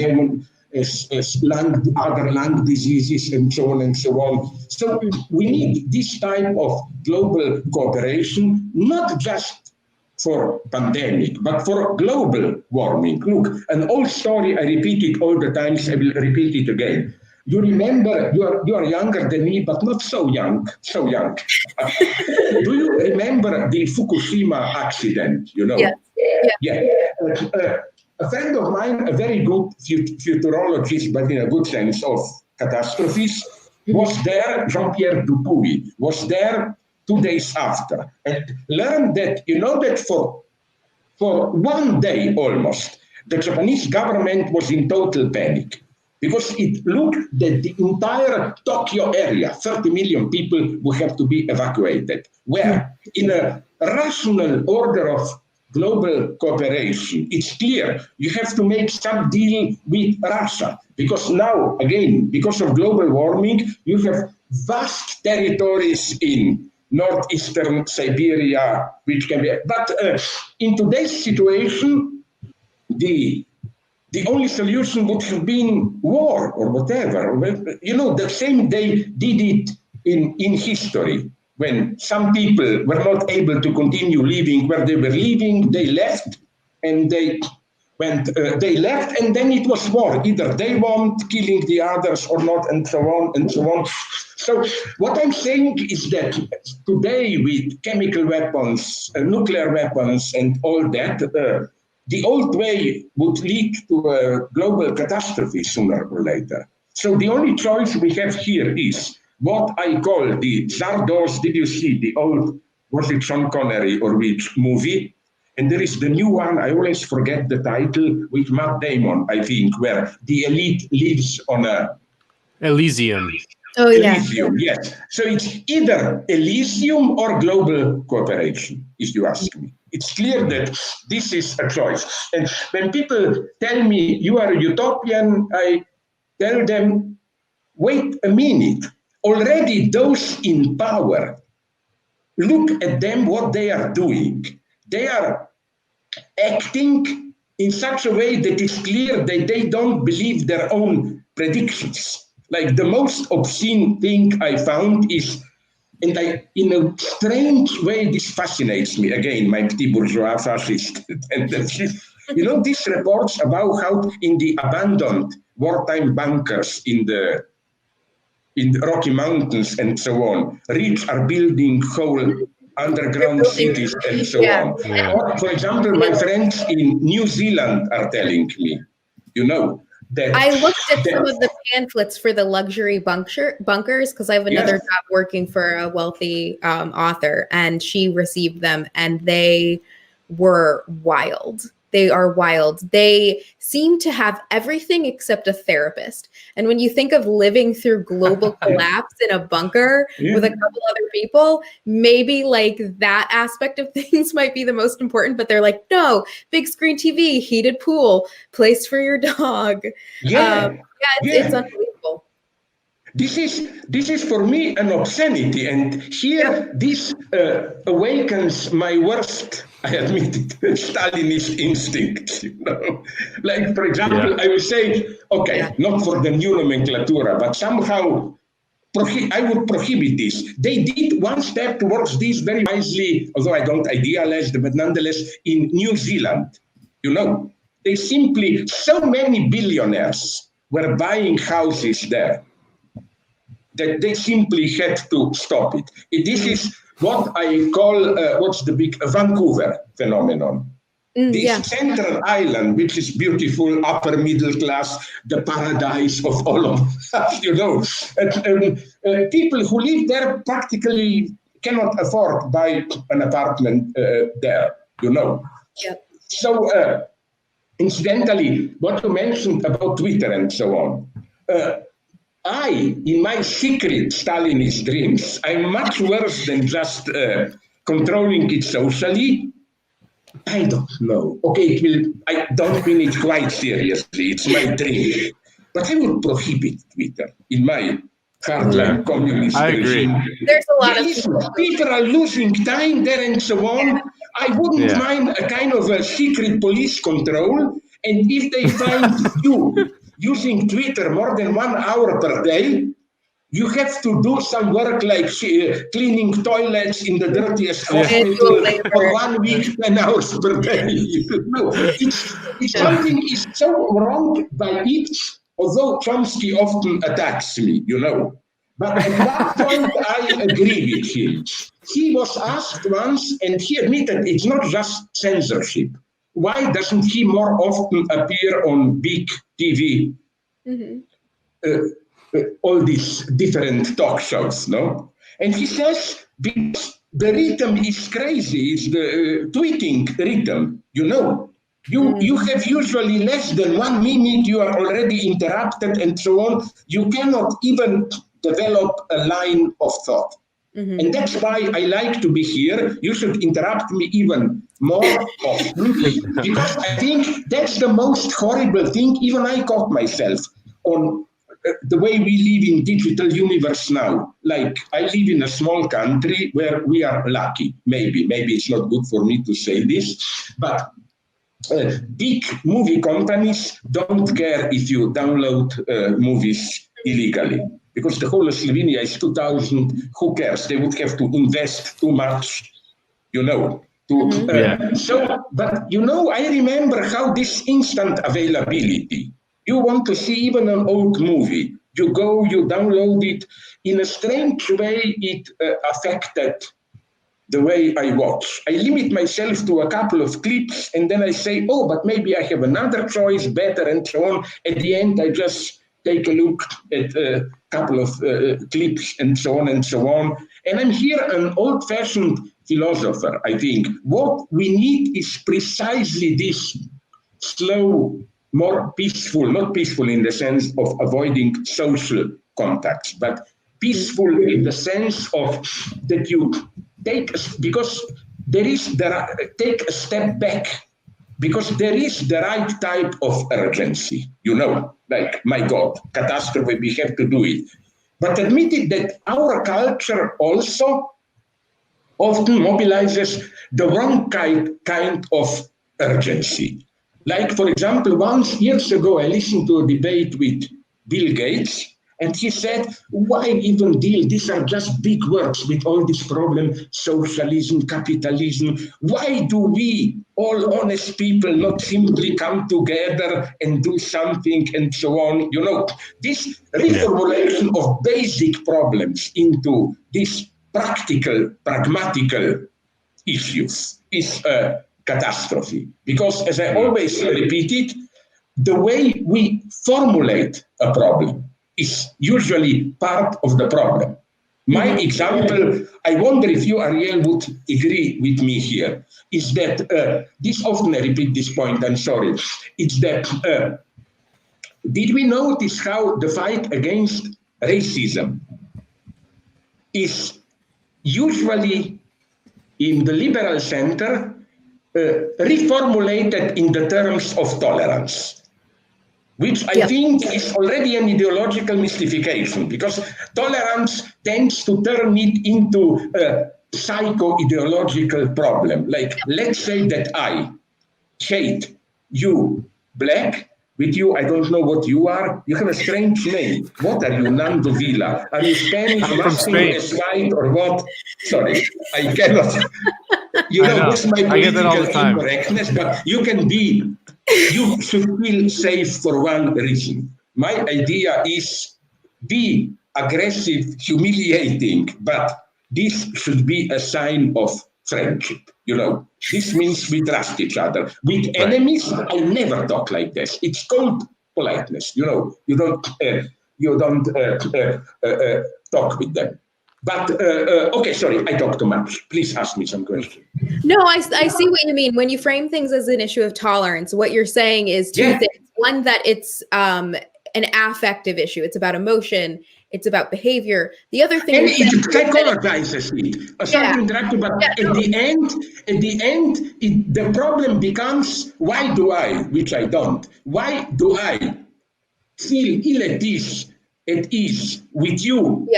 Speaker 2: lung diseases and so on and so on. So we need this type of global cooperation, not just for pandemic, but for global warming. Look, an old story, I repeat it all the time, I will repeat it again. You remember, you are younger than me, but not so young. Do you remember the Fukushima accident?
Speaker 3: Yes.
Speaker 2: Yeah. A friend of mine, a very good futurologist, but in a good sense of catastrophes, was there, Jean-Pierre Dupuy, was there 2 days after, and learned that, that for 1 day almost, the Japanese government was in total panic because it looked that the entire Tokyo area, 30 million people, would have to be evacuated. Where in a rational order of global cooperation, it's clear you have to make some deal with Russia because now, again, because of global warming, you have vast territories in northeastern Siberia, which can be. But in today's situation, the only solution would have been war or whatever. The same they did it in history. When some people were not able to continue living where they were living, they left, and they left, and then it was war. Either they won, killing the others, or not, and so on and so on. So what I'm saying is that today, with chemical weapons, nuclear weapons, and all that, the old way would lead to a global catastrophe sooner or later. So the only choice we have here is what I call the Zardoz. Did you see the old, was it Sean Connery or which movie? And there is the new one, I always forget the title, with Matt Damon, I think, where the elite lives on a...
Speaker 1: Elysium.
Speaker 3: Oh, yeah.
Speaker 2: Elysium, yes. So it's either Elysium or global cooperation, if you ask me. It's clear that this is a choice. And when people tell me you are a utopian, I tell them, wait a minute. Already those in power, look at them, what they are doing. They are acting in such a way that it's clear that they don't believe their own predictions. Like the most obscene thing I found is, and in a strange way, this fascinates me. Again, my petit bourgeois fascist tendencies. These reports about how in the abandoned wartime bunkers in the Rocky Mountains and so on, rich are building whole underground cities and so on.
Speaker 1: Yeah.
Speaker 2: Or, for example, my friends in New Zealand are telling me, that
Speaker 3: I looked at some of the pamphlets for the luxury bunkers because I have another job working for a wealthy author, and she received them, and they were wild. They are wild. They seem to have everything except a therapist. And when you think of living through global collapse in a bunker with a couple other people, maybe like that aspect of things might be the most important. But they're like, no, big screen TV, heated pool, place for your dog. It's unbelievable.
Speaker 2: This is for me an obscenity, and here this awakens my worst, I admit it, Stalinist instinct. Like, for example, I will say, not for the new nomenclatura, but somehow I would prohibit this. They did one step towards this very wisely, although I don't idealize them, but nonetheless, in New Zealand, they simply, so many billionaires were buying houses there that they simply had to stop it. This is what I call, what's the big Vancouver phenomenon. This central island, which is beautiful, upper middle class, the paradise of all of us, people who live there practically cannot afford to buy an apartment there, So, incidentally, what you mentioned about Twitter and so on, in my secret Stalinist dreams, I'm much worse than just controlling it socially. I don't know. I don't mean it quite seriously. It's my dream. But I would prohibit Twitter in my hardline communist regime.
Speaker 3: There's a lot of
Speaker 2: people are losing time there and so on. I wouldn't mind a kind of a secret police control. And if they find you using Twitter more than 1 hour per day, you have to do some work like cleaning toilets in the dirtiest hospital for 1 week, 10 hours per day. It's something is so wrong by it, although Chomsky often attacks me, But at that point, I agree with him. He was asked once, and he admitted it's not just censorship. Why doesn't he more often appear on big TV? All these different talk shows, no? And he says, because the rhythm is crazy, it's the tweeting rhythm, You have usually less than 1 minute, you are already interrupted and so on. You cannot even develop a line of thought. And that's why I like to be here. You should interrupt me even more often, because I think that's the most horrible thing. Even I caught myself on the way we live in digital universe now. Like, I live in a small country where we are lucky. Maybe it's not good for me to say this, but big movie companies don't care if you download movies illegally, because the whole of Slovenia is 2,000. Who cares? They would have to invest too much, So, but I remember how this instant availability. You want to see even an old movie, you go, you download it. In a strange way, it affected the way I watch. I limit myself to a couple of clips, and then I say, oh, but maybe I have another choice, better, and so on. At the end, I just take a look at a couple of clips, and so on and so on. And I'm here an old-fashioned philosopher, I think. What we need is precisely this slow, more peaceful, not peaceful in the sense of avoiding social contacts, but peaceful in the sense of that you take a step back, because there is the right type of urgency, like, my God, catastrophe, we have to do it. But admit it that our culture also often mobilizes the wrong kind of urgency. Like, for example, years ago, I listened to a debate with Bill Gates, and he said, why even deal? These are just big words with all this problem, socialism, capitalism. Why do we, all honest people, not simply come together and do something and so on? This reformulation of basic problems into these practical, pragmatical issues is a catastrophe. Because, as I always repeat it, the way we formulate a problem is usually part of the problem. My example, I wonder if you, Ariel, would agree with me here, is that, this often I repeat this point, I'm sorry, it's that, did we notice how the fight against racism is usually in the liberal center reformulated in the terms of tolerance? Which I think is already an ideological mystification, because tolerance tends to turn it into a psycho-ideological problem. Like, let's say that I hate you, black. With you, I don't know what you are. You have a strange name. What are you, Nando Villa? Are you Spanish, white, or what? Sorry, I cannot. What's my political incorrectness? But you should feel safe for one reason. My idea is be aggressive, humiliating, but this should be a sign of friendship. This means we trust each other. With enemies, I never talk like this. It's called politeness. You don't talk with them. But, okay, sorry, I talk too much. Please ask me some questions.
Speaker 3: No, I see what you mean. When you frame things as an issue of tolerance, what you're saying is two things. One, that it's an affective issue. It's about emotion. It's about behavior. The other thing,
Speaker 2: and it psychologizes it. Sorry to interrupt you, but at the end, the problem becomes, why do I, which I don't, why do I feel ill at ease with you,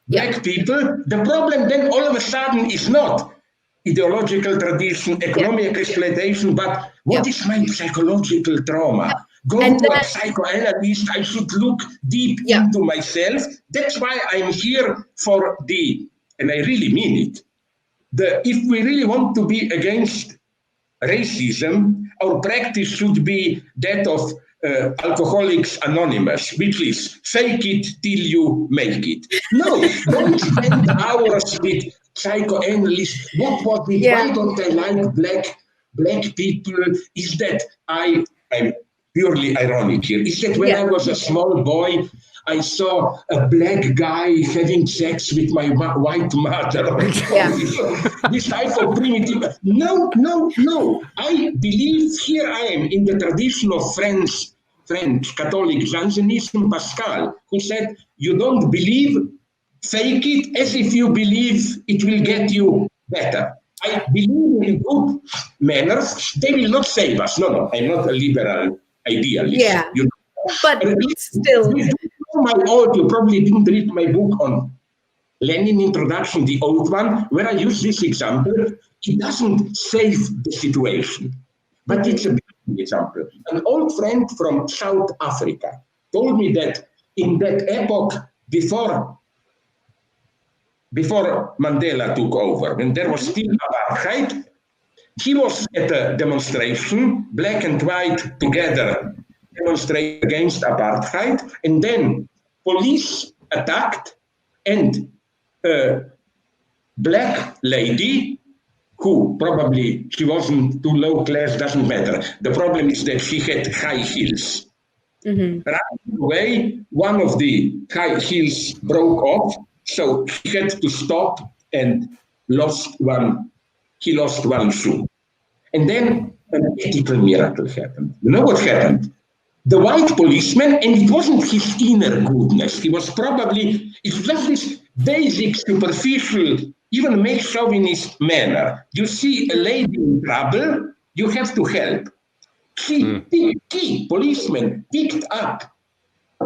Speaker 2: black people? The problem then all of a sudden is not ideological tradition, economic exploitation, but what is my psychological trauma? Go to a psychoanalyst, I should look deep into myself. That's why I'm here for and I really mean it, if we really want to be against racism, our practice should be that of Alcoholics Anonymous, which is fake it till you make it. No, don't spend hours with psychoanalysts. What why don't I like black people? Is that I'm purely ironic here, is that when I was a small boy, I saw a black guy having sex with my white mother. This type of primitive. No. I believe here I am in the tradition of French Catholic Jansenism, Pascal, who said, you don't believe, fake it as if you believe it will get you better. I believe in good manners. They will not save us. No, I'm not a liberal idealist.
Speaker 3: Yeah, but still.
Speaker 2: You probably didn't read my book on Lenin Introduction, the old one, where I use this example. It doesn't save the situation, but it's a big example. An old friend from South Africa told me that in that epoch before Mandela took over, when there was still apartheid, he was at a demonstration, black and white together, demonstrate against apartheid, and then police attacked, and a black lady, who probably she wasn't too low class, doesn't matter. The problem is that she had high heels. Right away, one of the high heels broke off, so he had to stop and lost one shoe. And then an ethical miracle happened. You know what happened? The white policeman, and it wasn't his inner goodness, it's just this basic, superficial, even make chauvinist manner. You see a lady in trouble, you have to help. Key policeman picked up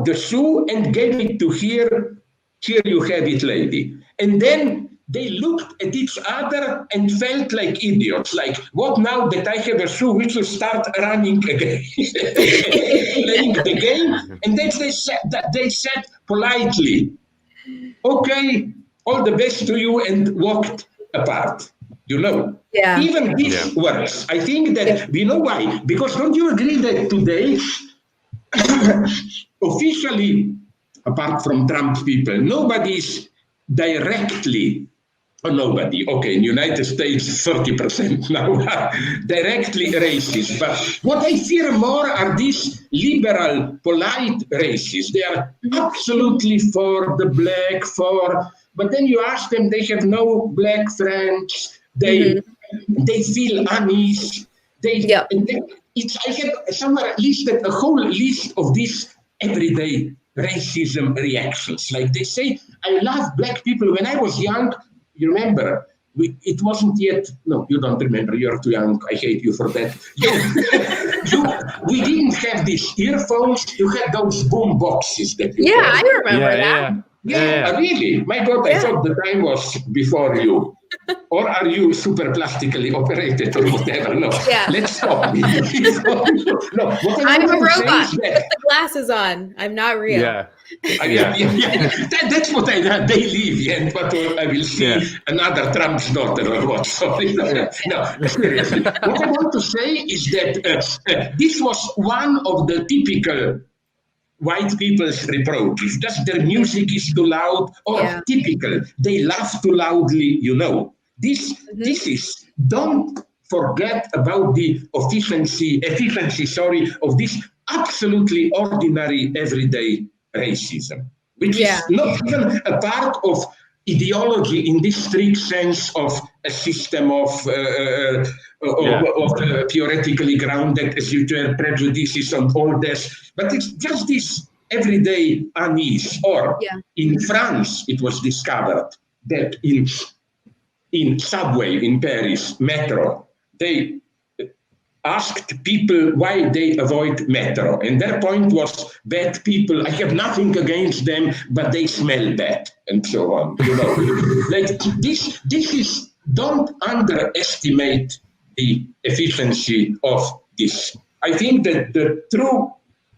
Speaker 2: the shoe and gave it to her. Here you have it, lady. And then they looked at each other and felt like idiots. Like, what now that I have a shoe, we should start running again, playing the game. And then they said politely, okay, all the best to you, and walked apart. You know, even this works. I think that we know why. Because don't you agree that today, officially, apart from Trump people, nobody's directly, or nobody, okay, in the United States, 30% now, directly racist. But what I fear more are these liberal, polite racists. They are absolutely for the black, but then you ask them, they have no black friends. They feel unease. I had somewhere listed a whole list of these everyday racism reactions. Like they say, I love black people. When I was young, you remember, it wasn't yet, no, you don't remember, you're too young, I hate you for that. We didn't have these earphones, you had those boom boxes.
Speaker 3: I remember that.
Speaker 2: Yeah, really? My God, I thought the time was before you. Or are you super plastically operated or whatever? No, let's stop. No,
Speaker 3: I'm a robot. Put the glasses on. I'm not real.
Speaker 2: That's what they leave, and what I will see another Trump's daughter or what. Sorry, no, seriously. What I want to say is that this was one of the typical white people's reproaches. Just their music is too loud, or typical. They laugh too loudly, you know. This is, don't forget about the efficiency, of this absolutely ordinary everyday racism, which is not even a part of ideology in this strict sense of a system of theoretically grounded esoteric prejudices and all this, but it's just this everyday unease. Or in France, it was discovered that in subway in Paris, metro, they asked people why they avoid metro. And their point was, bad people, I have nothing against them, but they smell bad, and so on. You know, like this is, don't underestimate the efficiency of this. I think that the true,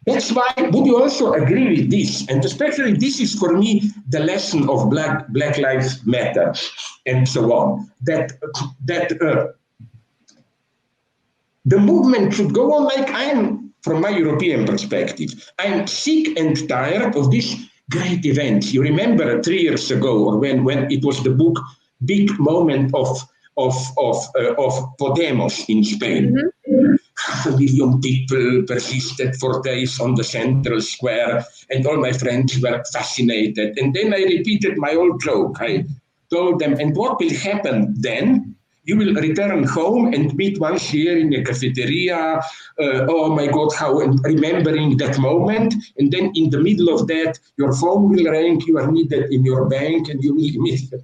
Speaker 2: that's why, would you also agree with this? And especially this is for me the lesson of Black Lives Matter and so on, that the movement should go on. Like I'm, from my European perspective, I'm sick and tired of these great events. You remember 3 years ago, or when it was the big moment of Podemos in Spain. 500,000 people persisted for days on the central square, and all my friends were fascinated. And then I repeated my old joke. I told them, and what will happen then? You will return home and meet once a year in a cafeteria. Oh my God, how remembering that moment. And then in the middle of that, your phone will ring, you are needed in your bank, and you will immediately.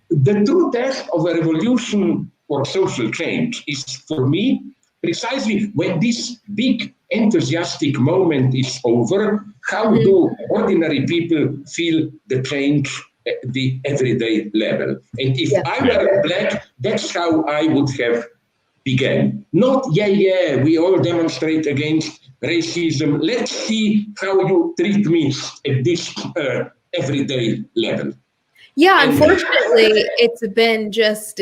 Speaker 2: The true test of a revolution or social change is, for me, precisely when this big enthusiastic moment is over, how do ordinary people feel the change at the everyday level? And if I were Black, that's how I would have began. Not, we all demonstrate against racism. Let's see how you treat me at this everyday level.
Speaker 3: Yeah, unfortunately, it's been just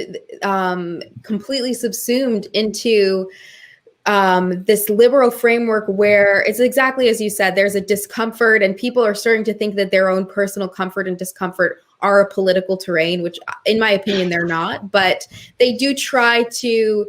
Speaker 3: completely subsumed into this liberal framework where it's exactly as you said, there's a discomfort and people are starting to think that their own personal comfort and discomfort are a political terrain, which in my opinion, they're not, but they do try to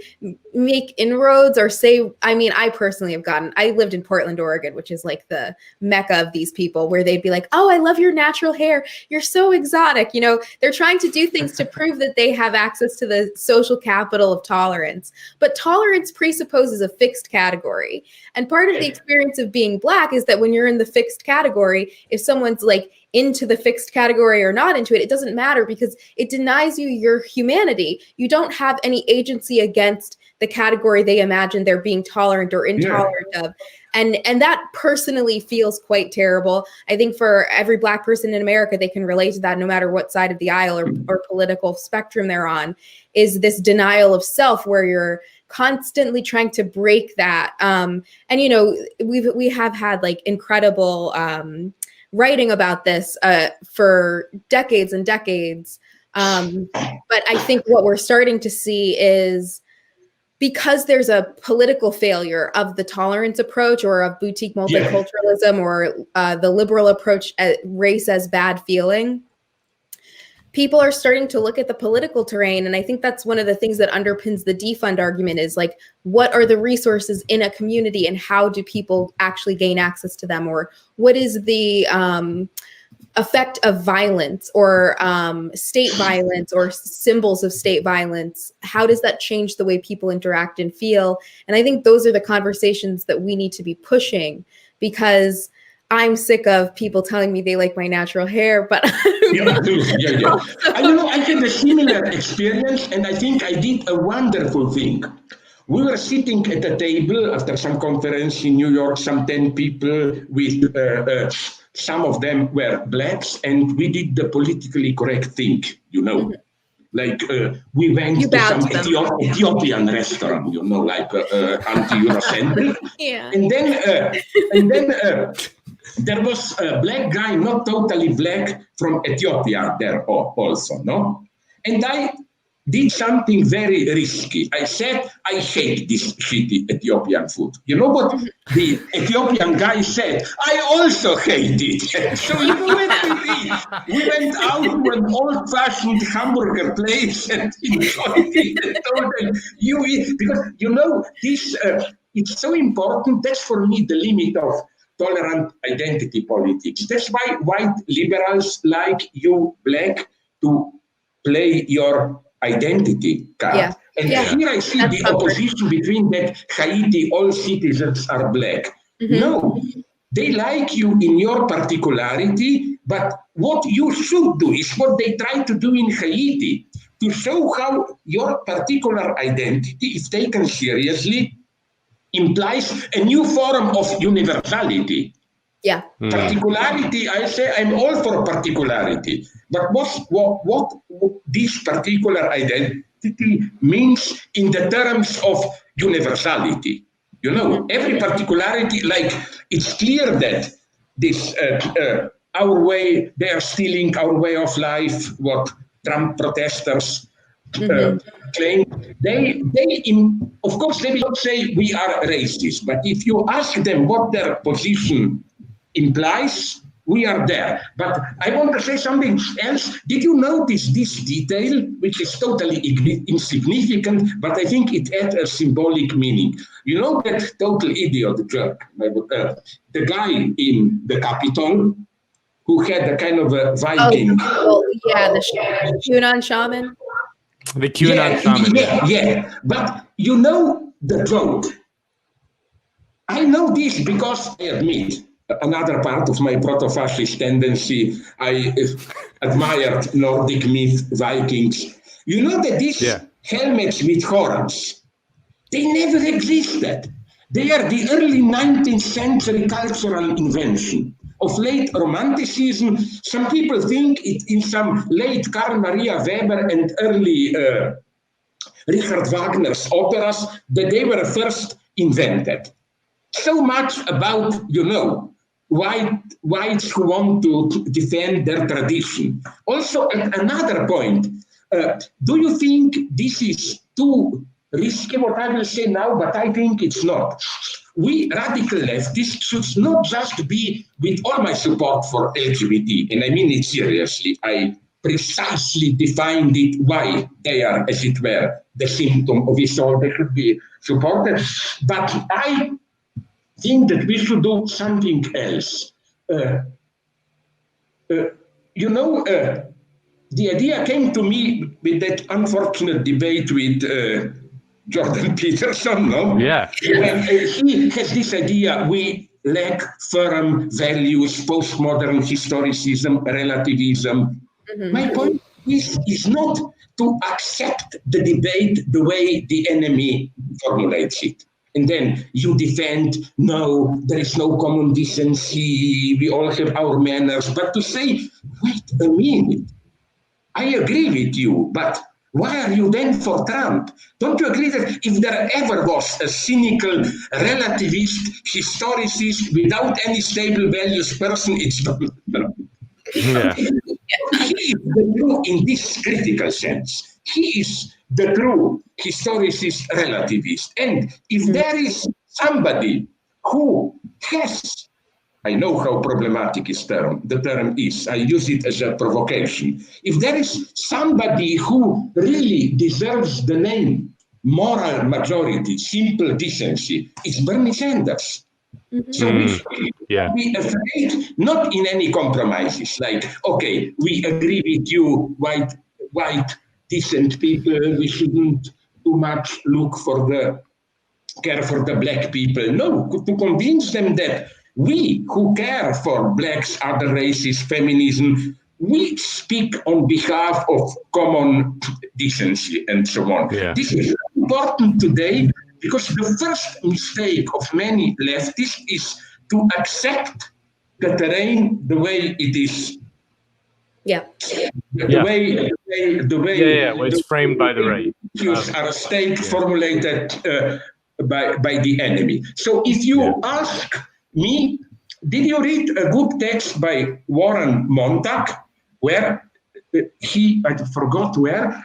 Speaker 3: make inroads or say, I mean, I personally have I lived in Portland, Oregon, which is like the mecca of these people where they'd be like, oh, I love your natural hair. You're so exotic. You know, they're trying to do things to prove that they have access to the social capital of tolerance, but tolerance presupposes a fixed category. And part of the experience of being Black is that when you're in the fixed category, if someone's like into the fixed category or not into it, it doesn't matter because it denies you your humanity. You don't have any agency against the category they imagine they're being tolerant or intolerant of. And that personally feels quite terrible. I think for every Black person in America, they can relate to that no matter what side of the aisle or political spectrum they're on, is this denial of self where you're constantly trying to break that. And, you know, we have had like incredible writing about this for decades and decades. But I think what we're starting to see is because there's a political failure of the tolerance approach or of boutique multiculturalism or the liberal approach at race as bad feeling, people are starting to look at the political terrain. And I think that's one of the things that underpins the defund argument is like, what are the resources in a community and how do people actually gain access to them? Or what is the effect of violence or state violence or symbols of state violence? How does that change the way people interact and feel? And I think those are the conversations that we need to be pushing, because I'm sick of people telling me they like my natural hair, but
Speaker 2: I had a similar experience, and I think I did a wonderful thing. We were sitting at a table after some conference in New York, some 10 people with some of them were Blacks, and we did the politically correct thing, you know. Mm-hmm. Like we went to some Ethiopian restaurant, you know, like anti-Eurocentric. And then there was a Black guy, not totally Black, from Ethiopia there also, no? And I did something very risky. I said, I hate this shitty Ethiopian food. You know what the Ethiopian guy said? I also hate it. So you know what we went out to an old-fashioned hamburger place and enjoyed it and told them, you eat. Because, you know, this it's so important. That's for me the limit of tolerant identity politics. That's why white liberals like you, Black, to play your identity card. And here I see the opposition between that Haiti, all citizens are Black. Mm-hmm. No, they like you in your particularity, but what you should do is what they try to do in Haiti, to show how your particular identity, if taken seriously, implies a new form of universality.
Speaker 3: Yeah.
Speaker 2: Particularity, I say I'm all for particularity. But what this particular identity means in the terms of universality? You know, every particularity, like it's clear that this our way, they are stealing our way of life, what Trump protesters claim. They of course, they will not say we are racist, but if you ask them what their position implies, we are there. But I want to say something else. Did you notice this detail, which is totally insignificant, but I think it adds a symbolic meaning? You know that total idiot jerk, the guy in the Capitol who had a kind of a Viking.
Speaker 3: The QAnon shaman.
Speaker 1: The QAnon shaman.
Speaker 2: Yeah. But you know the joke. I know this because I admit another part of my proto-fascist tendency. I admired Nordic myth, Vikings. You know that these helmets with horns, they never existed. They are the early 19th century cultural invention of late Romanticism. Some people think it in some late Karl Maria Weber and early Richard Wagner's operas that they were first invented. So much about, whites who want to defend their tradition. Also, at another point, do you think this is too risky, what I will say now, but I think it's not. We radical leftists should not just be, with all my support for LGBT, and I mean it seriously, I precisely defined it why they are, as it were, the symptom of it all, they should be supported. But I think that we should do something else. The idea came to me with that unfortunate debate with Jordan Peterson, no?
Speaker 1: Yeah.
Speaker 2: And he has this idea, we lack firm values, postmodern historicism, relativism. Mm-hmm. My point is not to accept the debate the way the enemy formulates it. And then you defend, no, there is no common decency, we all have our manners. But to say, wait a minute, I agree with you, but why are you then for Trump? Don't you agree that if there ever was a cynical, relativist, historicist, without any stable values person, it's Donald Trump. Yeah. He is the true, in this critical sense, he is the true historicist, relativist. And if there is somebody who has, I know how problematic the term is. I use it as a provocation. If there is somebody who really deserves the name moral majority, simple decency, it's Bernie Sanders. Mm-hmm. So we should be afraid, not in any compromises, like, okay, we agree with you, white, decent people, we shouldn't too much care for the black people. No, to convince them that we who care for blacks, other races, feminism, we speak on behalf of common decency and so on. Yeah. This is important today because the first mistake of many leftists is to accept the terrain the way it is.
Speaker 3: Yeah.
Speaker 2: The way
Speaker 1: it's framed by the right.
Speaker 2: Are formulated by the enemy. So if you ask me, did you read a good text by Warren Montag, where I forgot where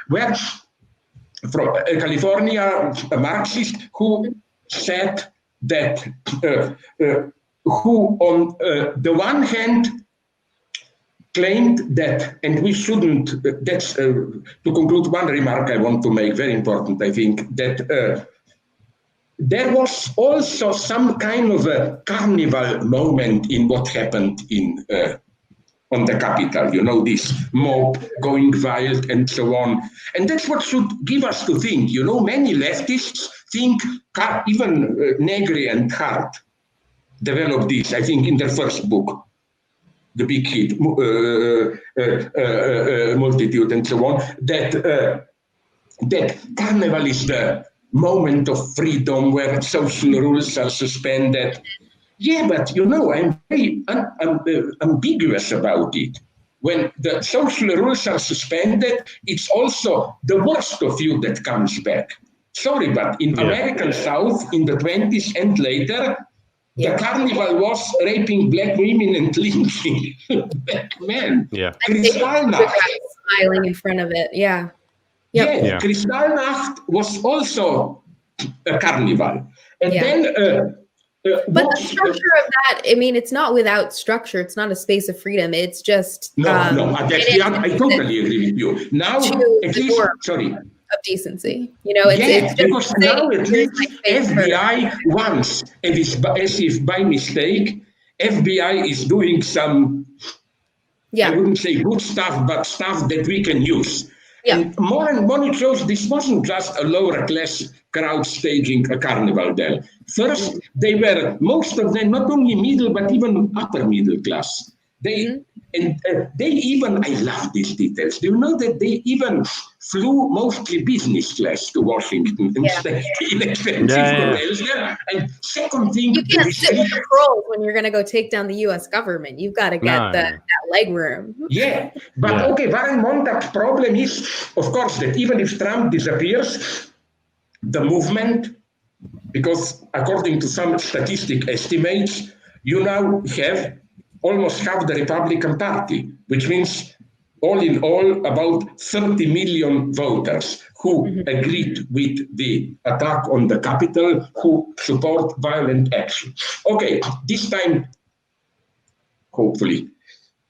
Speaker 2: from California, a Marxist, who said that, who on the one hand claimed that, and we shouldn't, that's, to conclude one remark I want to make, very important, I think, that there was also some kind of a carnival moment in what happened on the Capitol, this mob going wild and so on. And that's what should give us to think. Many leftists think, even Negri and Hart developed this, I think, in their first book, the big hit, Multitude and so on, that carnival is the moment of freedom where social rules are suspended. Yeah, but I'm very ambiguous about it. When the social rules are suspended, it's also the worst of you that comes back. Sorry, but in American South in the 20s and later, the carnival was raping black women and lynching black men. Yeah.
Speaker 3: Kristallnacht smiling in front of it. Yeah. Yep.
Speaker 2: Yeah. Kristallnacht was also a carnival. And then
Speaker 3: But the structure of that, I mean, it's not without structure. It's not a space of freedom. It's just
Speaker 2: I totally agree with you. Now, at least, sorry.
Speaker 3: Of decency, it's
Speaker 2: because now at least FBI once, as if by mistake, FBI is doing some, I wouldn't say good stuff, but stuff that we can use. Yeah. And more it shows this wasn't just a lower class crowd staging a carnival there. First, they were, most of them, not only middle, but even upper middle class. They even, I love these details. Do you know that they even flew mostly business class to Washington instead in expensive hotels there? And second thing,
Speaker 3: you can't sit with the pros when you're going to go take down the U.S. government. You've got to get that leg room.
Speaker 2: Yeah, but Warren Montag's problem is, of course, that even if Trump disappears, the movement, because according to some statistic estimates, you now have almost half the Republican Party, which means all in all about 30 million voters who agreed with the attack on the Capitol, who support violent action. Okay, this time, hopefully,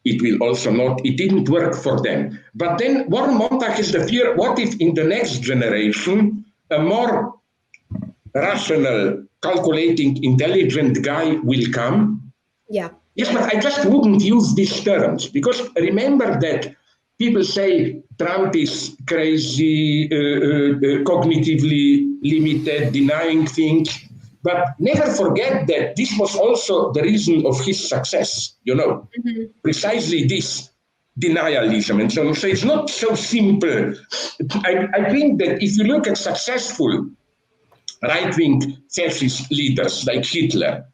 Speaker 2: it will also not, it didn't work for them. But then Warren Montag has the fear, what if in the next generation, a more rational, calculating, intelligent guy will come?
Speaker 3: Yeah.
Speaker 2: Yes, but I just wouldn't use these terms, because remember that people say Trump is crazy, cognitively limited, denying things, but never forget that this was also the reason of his success, precisely this denialism and so on. So it's not so simple. I think that if you look at successful right-wing fascist leaders like Hitler,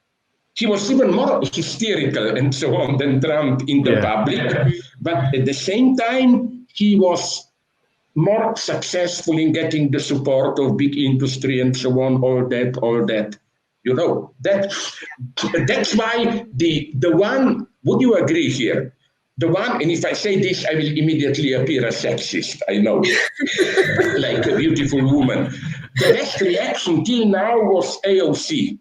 Speaker 2: he was even more hysterical and so on than Trump in the public, but at the same time, he was more successful in getting the support of big industry and so on, all that. That's why the one, would you agree here? The one, and if I say this, I will immediately appear a sexist, I know, like a beautiful woman. The best reaction till now was AOC,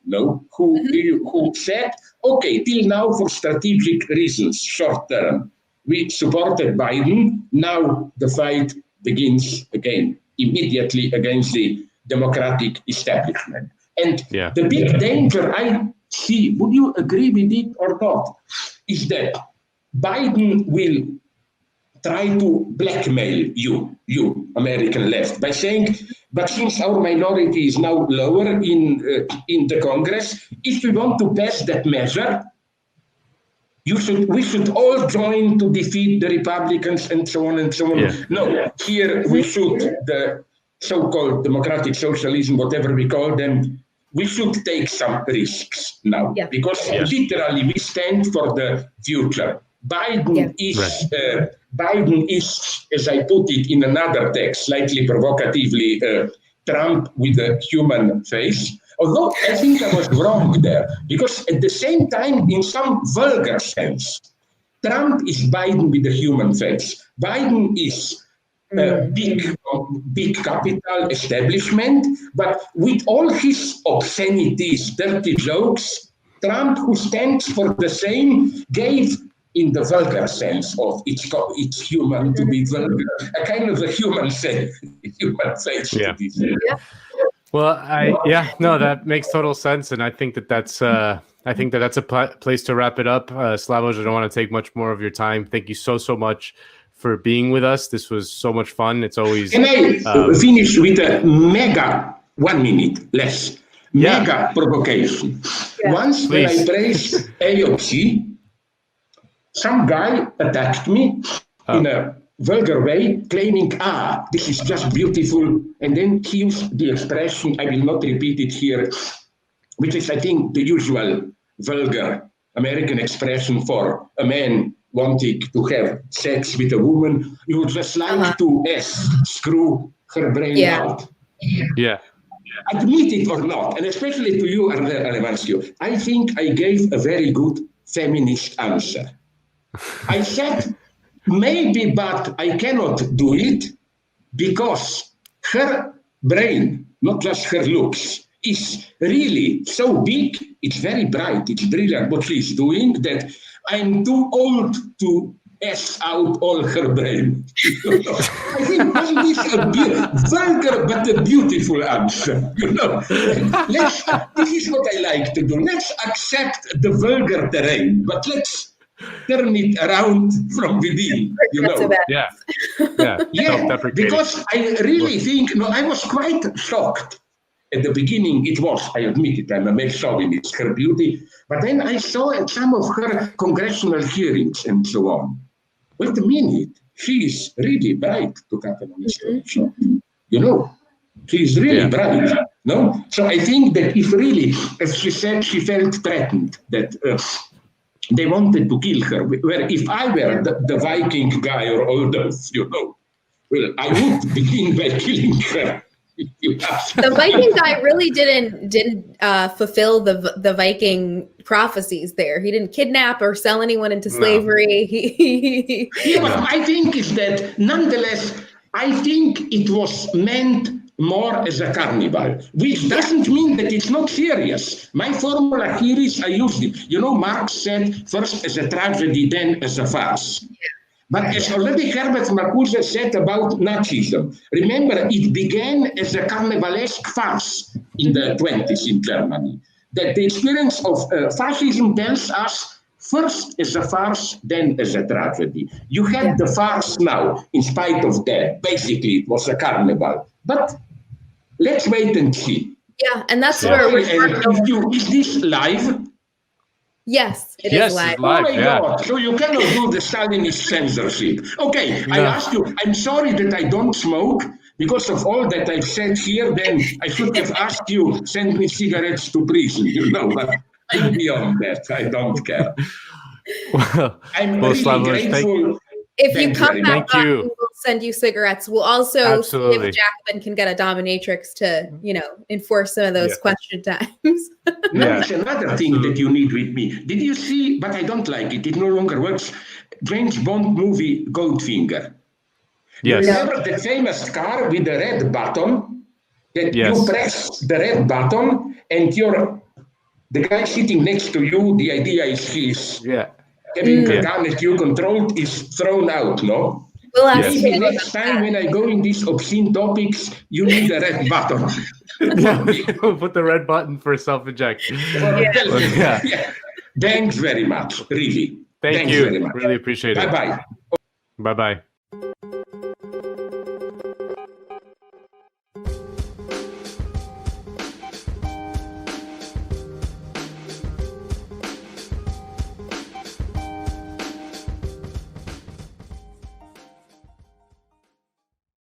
Speaker 2: who said, okay, till now for strategic reasons, short term, we supported Biden. Now the fight begins again, immediately against the Democratic establishment. And the big danger I see, would you agree with it or not, is that Biden will try to blackmail you, American left, by saying, but since our minority is now lower in the Congress, if we want to pass that measure, we should all join to defeat the Republicans and so on and so on. Yeah. No, here we should, the so-called democratic socialism, whatever we call them, we should take some risks now, because literally we stand for the future. Biden is, as I put it in another text, slightly provocatively, Trump with a human face. Although I think I was wrong there, because at the same time, in some vulgar sense, Trump is Biden with a human face. Biden is big capital establishment, but with all his obscenities, dirty jokes, Trump, who stands for the same, gave, in the vulgar sense of it's human to be vulgar, a kind of a human face to this. Yeah.
Speaker 1: Well, that makes total sense, and I think that's a place to wrap it up. Slavoj, I don't want to take much more of your time. Thank you so much for being with us. This was so much fun. It's always.
Speaker 2: Can I finish with a mega 1 minute less mega provocation? Yeah. Once when I praised AOC, some guy attacked me in a vulgar way, claiming, this is just beautiful. And then he used the expression, I will not repeat it here, which is, I think, the usual vulgar American expression for a man wanting to have sex with a woman. You would just like to screw her brain out.
Speaker 1: Yeah.
Speaker 2: Admit it or not, and especially to you, Alemancio, I think I gave a very good feminist answer. I said, maybe, but I cannot do it because her brain, not just her looks, is really so big, it's very bright, it's brilliant what she's doing, that I'm too old to S out all her brain. I think this is a vulgar but a beautiful answer. This is what I like to do. Let's accept the vulgar terrain, but let's turn it around from within.
Speaker 1: Yeah.
Speaker 2: Yeah, because I really think, I was quite shocked. At the beginning, it was, I admit it, I'm a male chauvinist, her beauty. But then I saw some of her congressional hearings and so on. Wait a minute, she is really bright to cut on this show. She is really bright. No? So I think that if really, as she said, she felt threatened, that they wanted to kill her, where if I were the Viking guy or all those, well, I would begin by killing her.
Speaker 3: The Viking guy really didn't fulfill the Viking prophecies there. He didn't kidnap or sell anyone into slavery.
Speaker 2: But I think is that nonetheless, I think it was meant more as a carnival, which doesn't mean that it's not serious. My formula here is I used it. Marx said first as a tragedy, then as a farce. But as already Herbert Marcuse said about Nazism, remember it began as a carnivalesque farce in the 20s in Germany. That the experience of fascism tells us first as a farce, then as a tragedy. You have the farce now, in spite of that. Basically, it was a carnival. But let's wait and see.
Speaker 3: Yeah, and that's where we're
Speaker 2: is this live?
Speaker 3: Yes, it is live.
Speaker 1: It's live.
Speaker 2: Oh my God! So you cannot do the Stalinist censorship. Okay, I asked you. I'm sorry that I don't smoke because of all that I've said here. Then I should have asked you send me cigarettes to prison. But I'm beyond that. I don't care. I'm really grateful.
Speaker 3: If you come back, we'll send you cigarettes. We'll also see if Jacobin can get a dominatrix to, enforce some of those question times.
Speaker 2: No, it's another thing that you need with me. Did you see, but I don't like it, it no longer works, James Bond movie Goldfinger?
Speaker 1: Yes.
Speaker 2: Remember the famous car with the red button? That you press the red button and the guy sitting next to you, the idea is he's having a gun that you controlled is thrown out, no?
Speaker 3: We'll ask
Speaker 2: Maybe next time when I go in these obscene topics, you need a red button.
Speaker 1: Put the red button for self-ejection.
Speaker 2: Thanks very much, really.
Speaker 1: Thank
Speaker 2: Thanks
Speaker 1: you.
Speaker 2: very much.
Speaker 1: Really appreciate it.
Speaker 2: Bye-bye.
Speaker 1: Bye-bye.